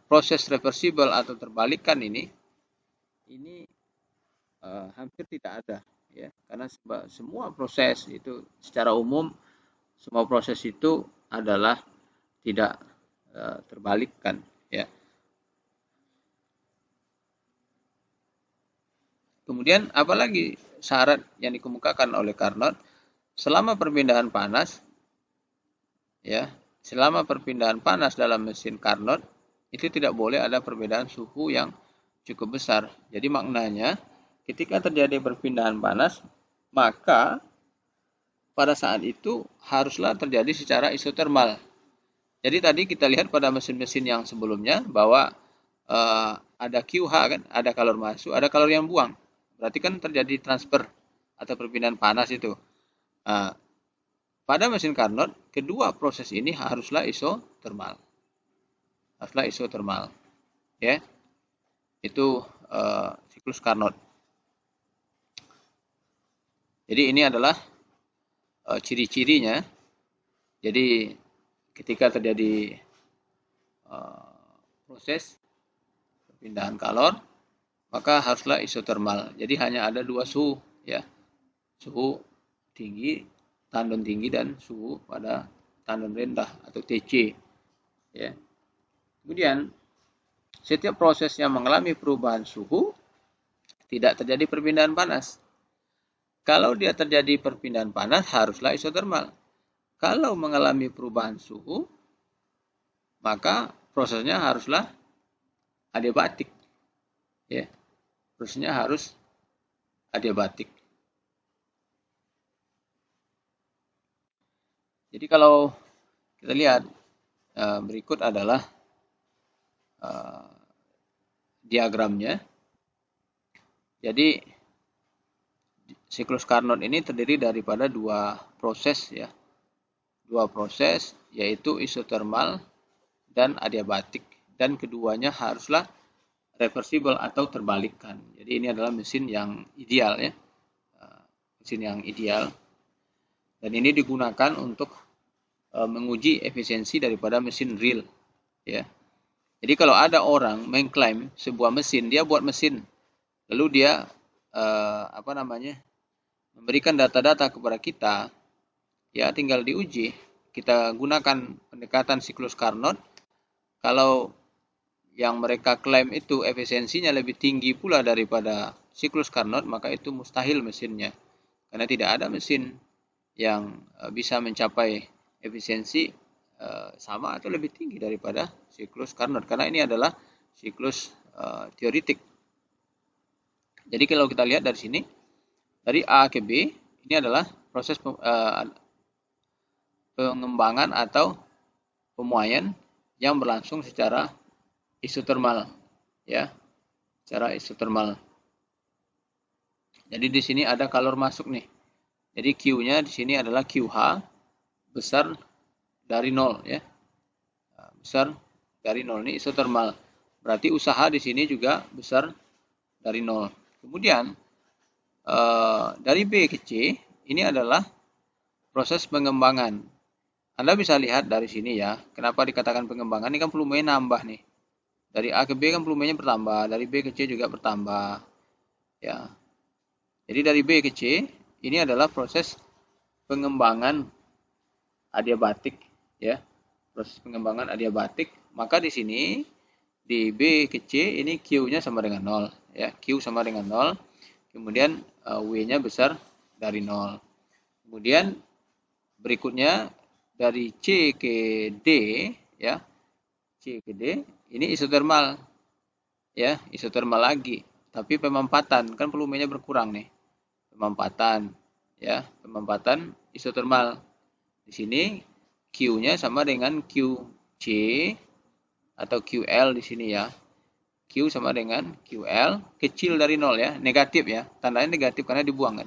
proses reversible atau terbalikan ini hampir tidak ada, ya, karena semua proses itu secara umum semua proses itu adalah tidak terbalikkan, ya. Kemudian apalagi syarat yang dikemukakan oleh Carnot, selama perpindahan panas, ya, selama perpindahan panas dalam mesin Carnot itu tidak boleh ada perbedaan suhu yang cukup besar. Jadi maknanya ketika terjadi perpindahan panas, maka pada saat itu haruslah terjadi secara isotermal. Jadi tadi kita lihat pada mesin-mesin yang sebelumnya bahwa ada QH kan, ada kalor masuk, ada kalor yang buang. Berarti kan terjadi transfer atau perpindahan panas itu. Pada mesin Carnot, kedua proses ini haruslah isotermal. Haruslah isotermal. Ya. Itu siklus Carnot. Jadi ini adalah ciri-cirinya. Jadi ketika terjadi proses perpindahan kalor, maka haruslah isotermal. Jadi hanya ada dua suhu, ya, suhu tinggi, tandon tinggi, dan suhu pada tandon rendah atau TC. Ya. Kemudian setiap proses yang mengalami perubahan suhu tidak terjadi perpindahan panas. Kalau dia terjadi perpindahan panas, haruslah isotermal. Kalau mengalami perubahan suhu, maka prosesnya haruslah adiabatik. Ya, prosesnya harus adiabatik. Jadi kalau kita lihat berikut adalah diagramnya. Jadi siklus Carnot ini terdiri daripada dua proses, ya. Dua proses, yaitu isotermal dan adiabatik, dan keduanya haruslah reversible atau terbalikkan. Jadi ini adalah mesin yang ideal, ya. Mesin yang ideal. Dan ini digunakan untuk menguji efisiensi daripada mesin real, ya. Jadi kalau ada orang mengklaim sebuah mesin, dia buat mesin, lalu dia memberikan data-data kepada kita, ya, tinggal diuji. Kita gunakan pendekatan siklus Carnot. Kalau yang mereka klaim itu efisiensinya lebih tinggi pula daripada siklus Carnot, maka itu mustahil mesinnya. Karena tidak ada mesin yang bisa mencapai efisiensi sama atau lebih tinggi daripada siklus Carnot. Karena ini adalah siklus teoritik. Jadi kalau kita lihat dari sini, dari A ke B, ini adalah proses pengembangan atau pemuaian yang berlangsung secara isotermal, ya, secara isotermal. Jadi di sini ada kalor masuk nih. Jadi Q-nya di sini adalah QH besar dari 0, ya. Besar dari 0, ini isotermal. Berarti usaha di sini juga besar dari 0. Kemudian dari B ke C ini adalah proses pengembangan. Anda bisa lihat dari sini, ya. Kenapa dikatakan pengembangan? Ini kan volumenya nambah nih. Dari A ke B kan volumenya bertambah, dari B ke C juga bertambah, ya. Jadi dari B ke C ini adalah proses pengembangan adiabatik, ya. Proses pengembangan adiabatik. Maka di sini di B ke C ini Q-nya sama dengan 0, ya. Q sama dengan 0. Kemudian W-nya besar dari 0. Kemudian berikutnya dari C ke D, ya. C ke D ini isotermal, ya, isotermal lagi. Tapi pemampatan kan volumenya berkurang nih. Pemampatan, ya, pemampatan isotermal. Di sini Q-nya sama dengan QC atau QL di sini, ya. Q sama dengan QL kecil dari 0 ya, negatif ya. Tandanya negatif karena dibuang kan.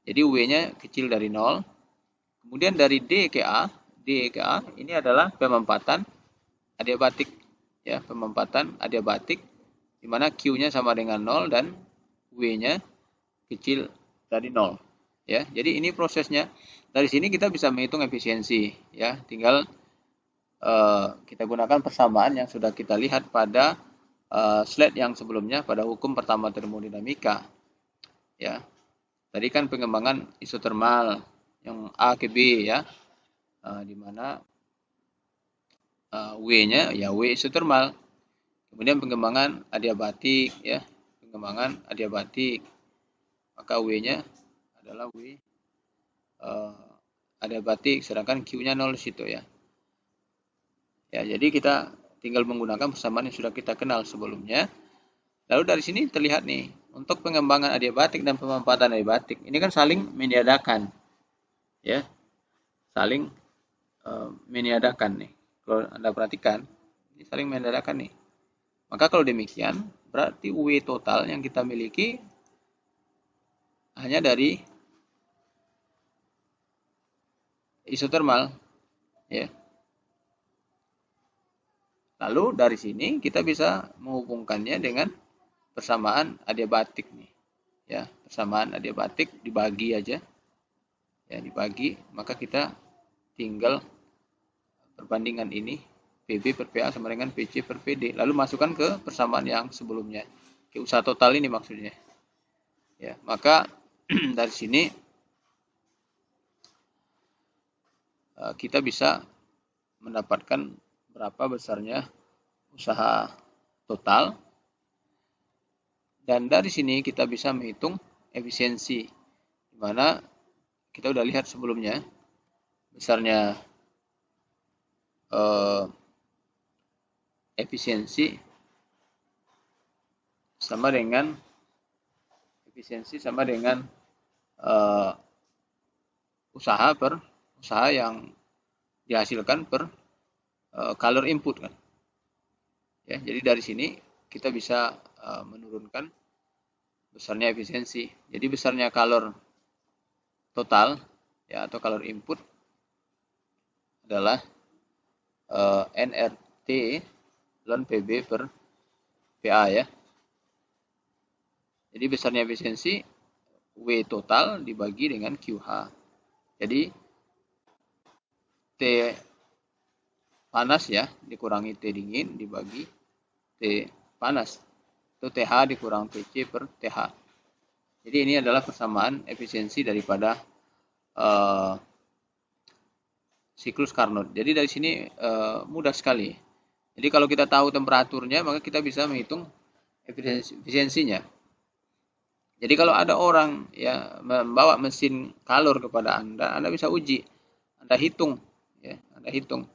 Jadi W-nya kecil dari 0. Kemudian dari D ke A ini adalah pemempatan adiabatik ya, pemempatan adiabatik di mana Q-nya sama dengan 0 dan W-nya kecil dari 0 ya. Jadi ini prosesnya. Dari sini kita bisa menghitung efisiensi ya. Tinggal kita gunakan persamaan yang sudah kita lihat pada slide yang sebelumnya pada hukum pertama termodinamika ya. Tadi kan pengembangan isotermal yang A ke B ya, di mana W-nya ya W isotermal. Kemudian pengembangan adiabatik ya, pengembangan adiabatik, maka W-nya adalah W adiabatik, sedangkan Q-nya 0 situ ya. Ya, jadi kita tinggal menggunakan persamaan yang sudah kita kenal sebelumnya. Lalu dari sini terlihat nih, untuk pengembangan adiabatik dan pemempatan adiabatik ini kan saling meniadakan ya, saling meniadakan nih. Kalau Anda perhatikan, ini saling meniadakan nih. Maka kalau demikian, berarti W total yang kita miliki hanya dari isotermal ya. Lalu dari sini kita bisa menghubungkannya dengan persamaan adiabatik nih. Ya, persamaan adiabatik dibagi aja. Ya, dibagi, maka kita tinggal perbandingan ini PB per PA sama dengan PC per PD. Lalu masukkan ke persamaan yang sebelumnya. Ke usaha total ini maksudnya. Ya, maka dari sini kita bisa mendapatkan berapa besarnya usaha total. Dan dari sini kita bisa menghitung efisiensi. Di mana kita udah lihat sebelumnya besarnya efisiensi sama dengan usaha yang dihasilkan per kalor input kan. Ya, jadi dari sini kita bisa menurunkan besarnya efisiensi. Jadi besarnya kalor total ya atau kalor input adalah nRT ln PB per PA ya. Jadi besarnya efisiensi W total dibagi dengan QH. Jadi T panas ya dikurangi T dingin dibagi T panas. Itu TH dikurang TC per TH. Jadi ini adalah persamaan efisiensi daripada siklus Carnot. Jadi dari sini mudah sekali. Jadi kalau kita tahu temperaturnya, maka kita bisa menghitung efisiensinya. Jadi kalau ada orang ya membawa mesin kalor kepada Anda bisa uji, Anda hitung, ya, Anda hitung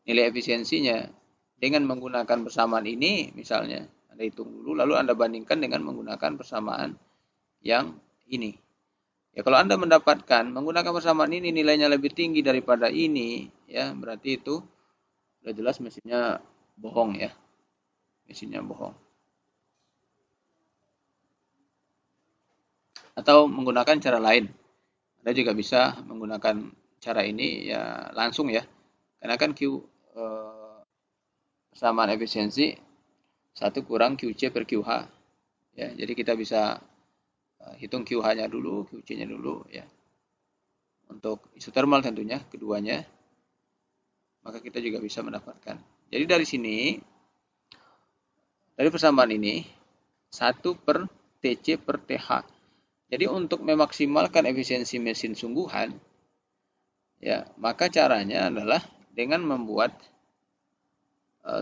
nilai efisiensinya dengan menggunakan persamaan ini, misalnya Anda hitung dulu, lalu Anda bandingkan dengan menggunakan persamaan yang ini. Ya kalau Anda mendapatkan menggunakan persamaan ini nilainya lebih tinggi daripada ini, ya berarti itu sudah jelas mesinnya bohong ya, mesinnya bohong. Atau menggunakan cara lain, Anda juga bisa menggunakan cara ini ya langsung ya, karena kan persamaan efisiensi 1 kurang QC per QH ya, jadi kita bisa hitung QH-nya dulu, QC-nya dulu ya. Untuk isotermal tentunya keduanya, maka kita juga bisa mendapatkan. Jadi dari sini, dari persamaan ini 1 per TC per TH. Jadi untuk memaksimalkan efisiensi mesin sungguhan, ya maka caranya adalah dengan membuat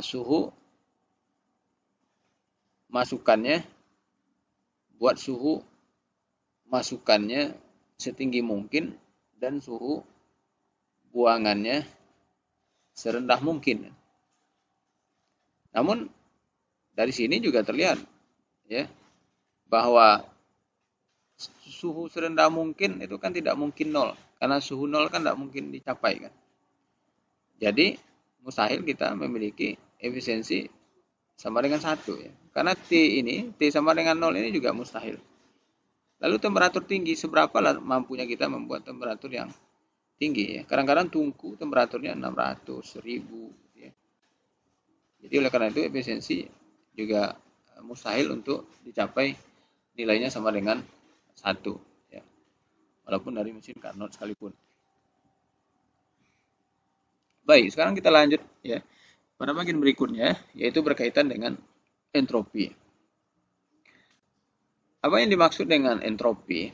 suhu masukannya, buat suhu masukannya setinggi mungkin dan suhu buangannya serendah mungkin. Namun dari sini juga terlihat ya bahwa suhu serendah mungkin itu kan tidak mungkin 0, karena suhu 0 kan tidak mungkin dicapai kan. Jadi mustahil kita memiliki efisiensi sama dengan 1 ya. Karena T sama dengan 0 ini juga mustahil. Lalu temperatur tinggi, seberapa lah mampunya kita membuat temperatur yang tinggi ya. Kadang-kadang tungku temperaturnya 600, 1000 ya. Jadi oleh karena itu efisiensi juga mustahil untuk dicapai nilainya sama dengan 1 ya. Walaupun dari mesin Carnot sekalipun. Baik, sekarang kita lanjut ya pada bagian berikutnya, yaitu berkaitan dengan entropi. Apa yang dimaksud dengan entropi?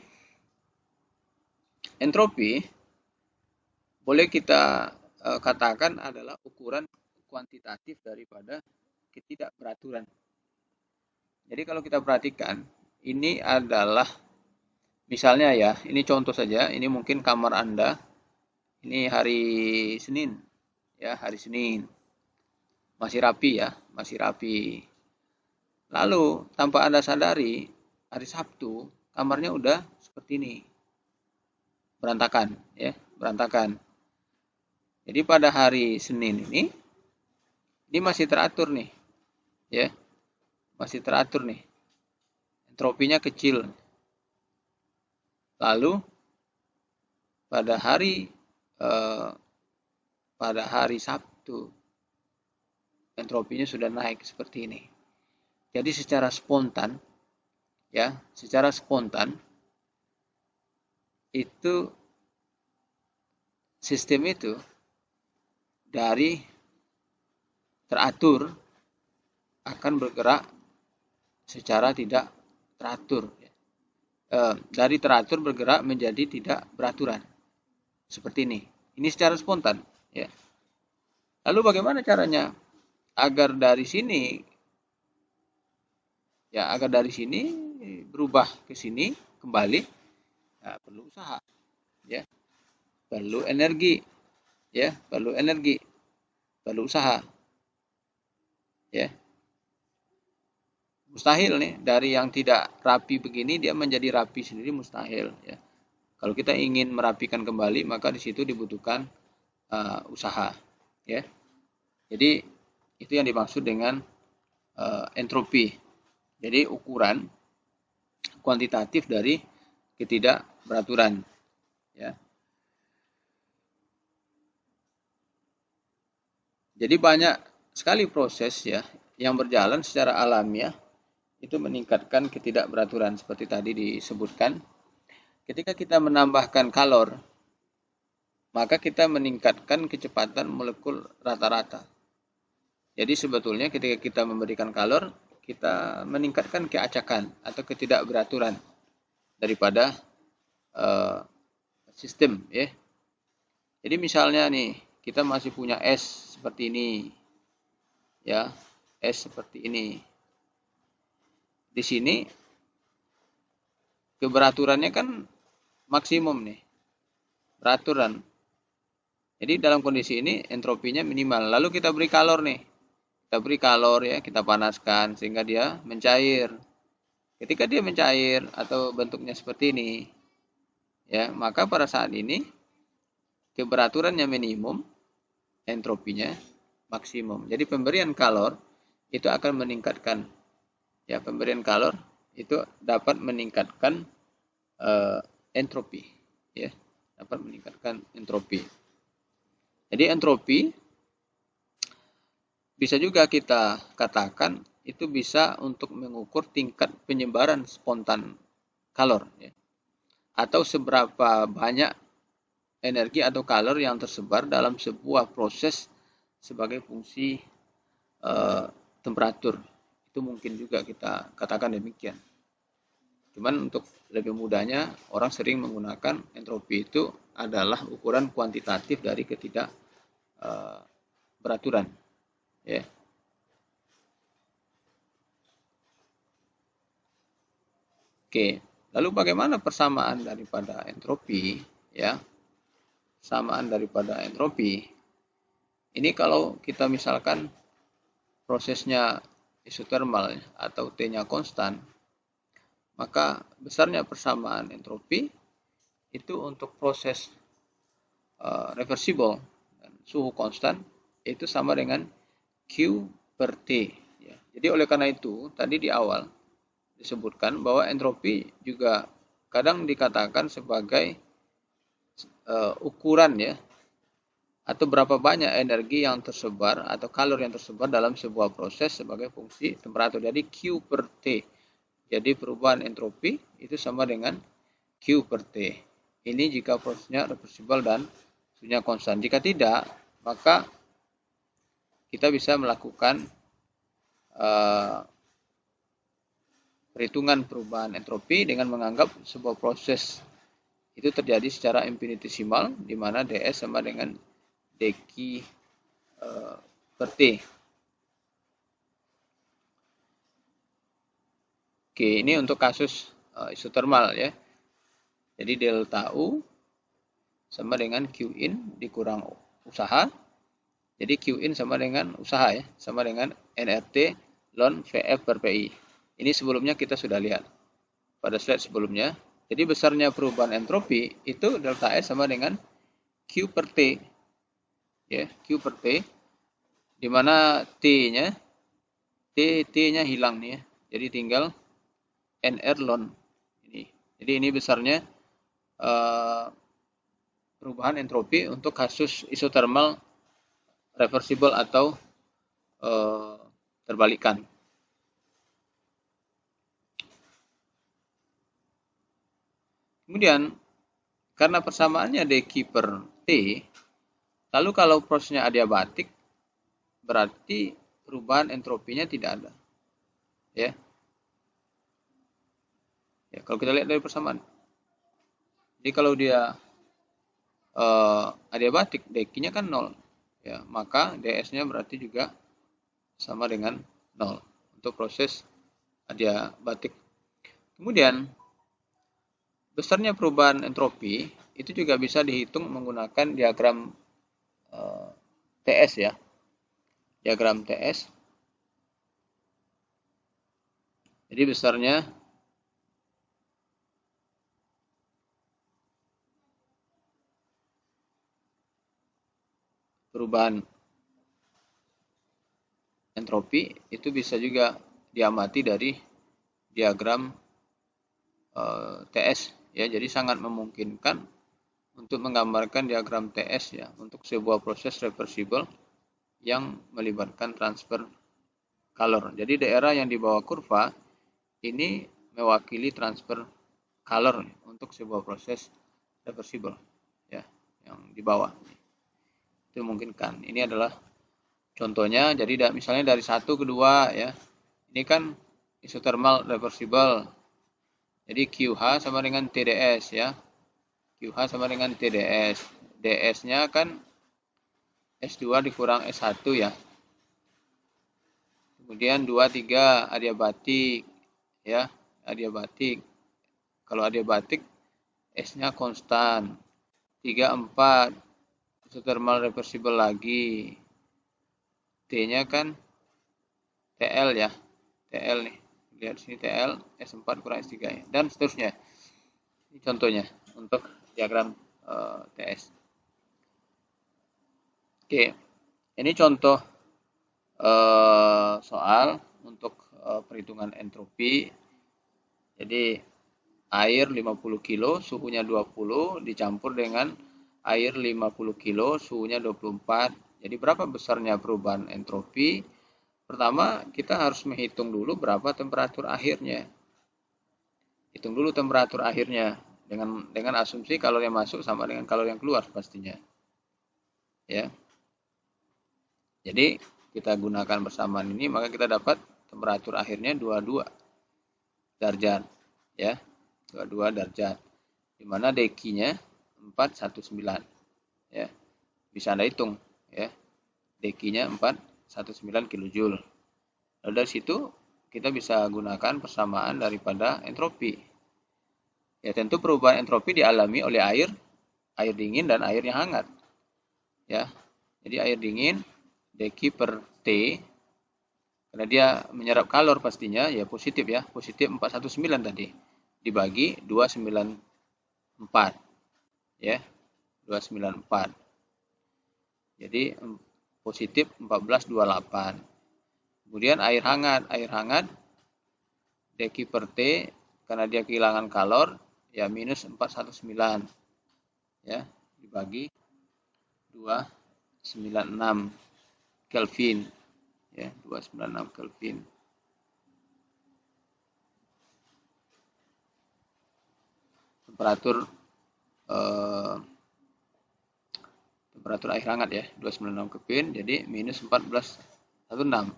Entropi boleh kita katakan adalah ukuran kuantitatif daripada ketidakberaturan. Jadi kalau kita perhatikan, ini adalah misalnya ya, ini contoh saja, ini mungkin kamar Anda, ini hari Senin, ya hari Senin, masih rapi ya, masih rapi. Lalu tanpa Anda sadari, hari Sabtu kamarnya udah seperti ini, berantakan, ya, berantakan. Jadi pada hari Senin ini masih teratur nih, ya, masih teratur nih, entropinya kecil. Lalu pada hari Sabtu entropinya sudah naik seperti ini. Jadi secara spontan itu sistem itu dari teratur akan bergerak secara tidak teratur. Dari teratur bergerak menjadi tidak beraturan. Seperti ini. Ini secara spontan. Ya. Lalu bagaimana caranya agar dari sini berubah ke sini kembali? Ya, perlu usaha. Ya. Perlu energi. Ya, perlu energi. Perlu usaha. Ya. Mustahil nih, dari yang tidak rapi begini dia menjadi rapi sendiri, mustahil ya. Kalau kita ingin merapikan kembali, maka di situ dibutuhkan usaha ya. Jadi itu yang dimaksud dengan entropi. Jadi ukuran kuantitatif dari ketidakberaturan ya. Jadi banyak sekali proses ya yang berjalan secara alamiah itu meningkatkan ketidakberaturan seperti tadi disebutkan. Ketika kita menambahkan kalor, maka kita meningkatkan kecepatan molekul rata-rata. Jadi sebetulnya ketika kita memberikan kalor, kita meningkatkan keacakan atau ketidakberaturan daripada sistem ya. Jadi misalnya nih, kita masih punya es seperti ini. Ya, es seperti ini. Di sini keberaturannya kan maksimum nih. Beraturan. Jadi dalam kondisi ini entropinya minimal. Lalu kita beri kalor nih. Kita beri kalor ya, kita panaskan sehingga dia mencair. Ketika dia mencair atau bentuknya seperti ini, ya, maka pada saat ini keberaturannya minimum, entropinya maksimum. Jadi pemberian kalor itu akan meningkatkan, ya, pemberian kalor itu dapat meningkatkan entropi, ya, dapat meningkatkan entropi. Jadi entropi bisa juga kita katakan itu bisa untuk mengukur tingkat penyebaran spontan kalor, ya, atau seberapa banyak energi atau kalor yang tersebar dalam sebuah proses sebagai fungsi temperatur. Itu mungkin juga kita katakan demikian. Cuman untuk lebih mudahnya orang sering menggunakan entropi itu adalah ukuran kuantitatif dari ketidakberaturan. Ya. Oke, lalu bagaimana persamaan daripada entropi? Ya, persamaan daripada entropi. Ini kalau kita misalkan prosesnya isotermal atau T-nya konstan, maka besarnya persamaan entropi itu untuk proses reversible dan suhu konstan itu sama dengan Q per T. Ya. Jadi oleh karena itu, tadi di awal disebutkan bahwa entropi juga kadang dikatakan sebagai ukuran ya, atau berapa banyak energi yang tersebar atau kalori yang tersebar dalam sebuah proses sebagai fungsi temperatur. Jadi Q per T. Jadi perubahan entropi itu sama dengan Q per T. Ini jika prosesnya reversible dan suhunya konstan. Jika tidak, maka kita bisa melakukan perhitungan perubahan entropi dengan menganggap sebuah proses itu terjadi secara infinitesimal, di mana ds sama dengan dq per T. Oke, ini untuk kasus isotermal ya. Jadi delta U sama dengan Q in dikurang usaha. Jadi Q in sama dengan usaha ya, sama dengan nRT ln VF per PI. Ini sebelumnya kita sudah lihat pada slide sebelumnya. Jadi besarnya perubahan entropi itu delta S sama dengan Q per T. Ya, Q per T, di mana T-nya hilang nih ya. Jadi tinggal NR ln ini. Jadi ini besarnya perubahan entropi untuk kasus isotermal reversible atau terbalikan. Kemudian karena persamaannya dq per T, lalu kalau prosesnya adiabatik, berarti perubahan entropinya tidak ada. Ya. Ya, kalau kita lihat dari persamaan. Jadi kalau dia adiabatik, dq-nya kan 0. Ya, maka ds-nya berarti juga sama dengan 0 untuk proses adiabatik. Kemudian besarnya perubahan entropi itu juga bisa dihitung menggunakan diagram TS ya. Diagram TS. Jadi besarnya perubahan entropi itu bisa juga diamati dari diagram TS ya. Jadi sangat memungkinkan untuk menggambarkan diagram TS ya untuk sebuah proses reversible yang melibatkan transfer kalor. Jadi daerah yang di bawah kurva ini mewakili transfer kalor untuk sebuah proses reversible ya, yang di bawah itu memungkinkan. Ini adalah contohnya. Jadi misalnya dari 1 ke 2 ya, ini kan isothermal reversible. Jadi QH sama dengan TDS ya. QH sama dengan TDS. DS-nya kan S2 dikurang S1 ya. Kemudian 2, 3 adiabatik ya, adiabatik. Kalau adiabatik S-nya konstan. 3, 4 isothermal reversible lagi. T-nya kan TL ya. TL nih. Lihat sini TL, S4 kurang S3 ya. Dan seterusnya. Ini contohnya untuk diagram TS. Oke. Ini contoh soal untuk perhitungan entropi. Jadi air 50 kilo, suhunya 20 dicampur dengan air 50 kilo, suhunya 24. Jadi berapa besarnya perubahan entropi? Pertama, kita harus menghitung dulu berapa temperatur akhirnya. Hitung dulu temperatur akhirnya dengan asumsi kalori yang masuk sama dengan kalori yang keluar pastinya. Ya. Jadi kita gunakan persamaan ini, maka kita dapat temperatur akhirnya 22 derajat ya. 22 derajat. Di mana dq-nya 419 ya. Bisa Anda hitung ya. dq-nya 419 kJ. Lalu dari situ kita bisa gunakan persamaan daripada entropi. Ya, tentu perubahan entropi dialami oleh air dingin dan air yang hangat. Ya. Jadi air dingin dq per T, karena dia menyerap kalor pastinya ya positif ya, positif 419 tadi dibagi 294 ya, 294. Jadi positif 1428. Kemudian air hangat dq per T karena dia kehilangan kalor ya minus 419 ya dibagi 296 Kelvin ya 296 Kelvin. Temperatur air hangat ya 296 Kelvin, jadi minus 1416.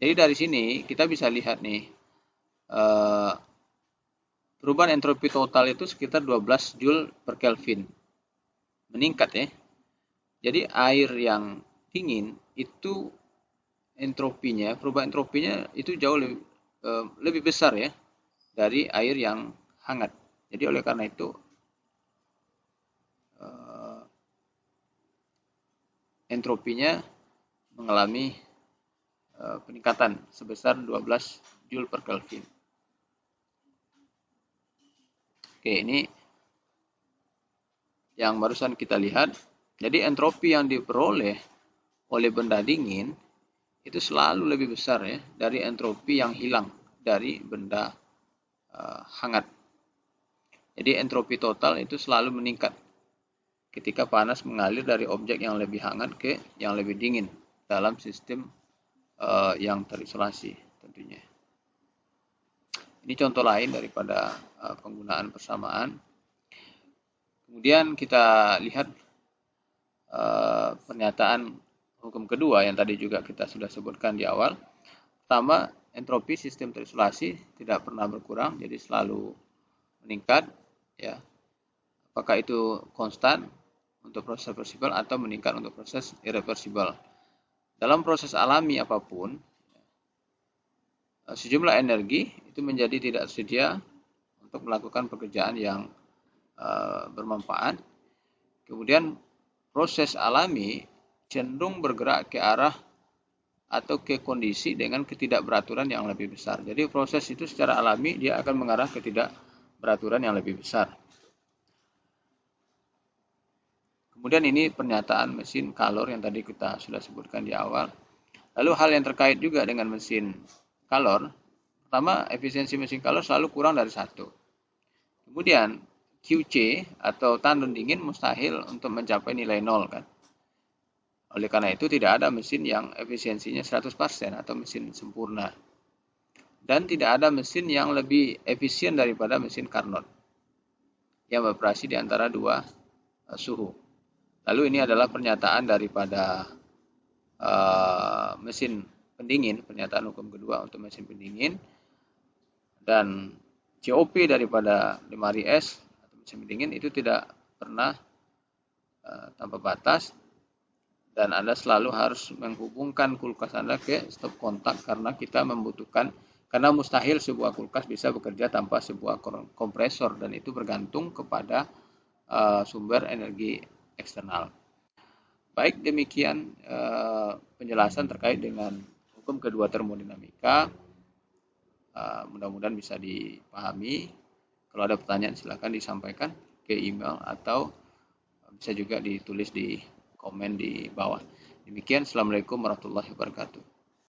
Jadi dari sini kita bisa lihat nih perubahan entropi total itu sekitar 12 Joule per Kelvin, meningkat ya. Jadi air yang dingin itu entropinya, perubahan entropinya itu jauh lebih besar ya dari air yang hangat. Jadi oleh karena itu entropinya mengalami peningkatan sebesar 12 Joule per Kelvin. Oke, ini yang barusan kita lihat. Jadi entropi yang diperoleh oleh benda dingin itu selalu lebih besar ya dari entropi yang hilang dari benda hangat. Jadi entropi total itu selalu meningkat ketika panas mengalir dari objek yang lebih hangat ke yang lebih dingin dalam sistem yang terisolasi tentunya. Ini contoh lain daripada penggunaan persamaan. Kemudian kita lihat pernyataan hukum kedua yang tadi juga kita sudah sebutkan di awal. Pertama, entropi sistem terisolasi tidak pernah berkurang, jadi selalu meningkat. Ya, apakah itu konstan untuk proses reversibel atau meningkat untuk proses irreversibel. Dalam proses alami apapun, sejumlah energi itu menjadi tidak tersedia untuk melakukan pekerjaan yang bermanfaat. Kemudian proses alami cenderung bergerak ke arah atau ke kondisi dengan ketidakberaturan yang lebih besar. Jadi proses itu secara alami dia akan mengarah ke ketidakberaturan yang lebih besar. Kemudian ini pernyataan mesin kalor yang tadi kita sudah sebutkan di awal. Lalu hal yang terkait juga dengan mesin kalor, pertama efisiensi mesin kalor selalu kurang dari 1. Kemudian QC atau tandon dingin mustahil untuk mencapai nilai 0 kan. Oleh karena itu tidak ada mesin yang efisiensinya 100% atau mesin sempurna. Dan tidak ada mesin yang lebih efisien daripada mesin Carnot yang beroperasi di antara dua suhu. Lalu ini adalah pernyataan daripada mesin pendingin, pernyataan hukum kedua untuk mesin pendingin. Dan COP daripada lemari es mesin pendingin itu tidak pernah tanpa batas, dan Anda selalu harus menghubungkan kulkas Anda ke stop kontak karena mustahil sebuah kulkas bisa bekerja tanpa sebuah kompresor, dan itu bergantung kepada sumber energi eksternal. Baik, demikian penjelasan terkait dengan hukum kedua termodinamika. Mudah-mudahan bisa dipahami. Kalau ada pertanyaan silakan disampaikan ke email atau bisa juga ditulis di komen di bawah. Demikian, Assalamualaikum warahmatullahi wabarakatuh.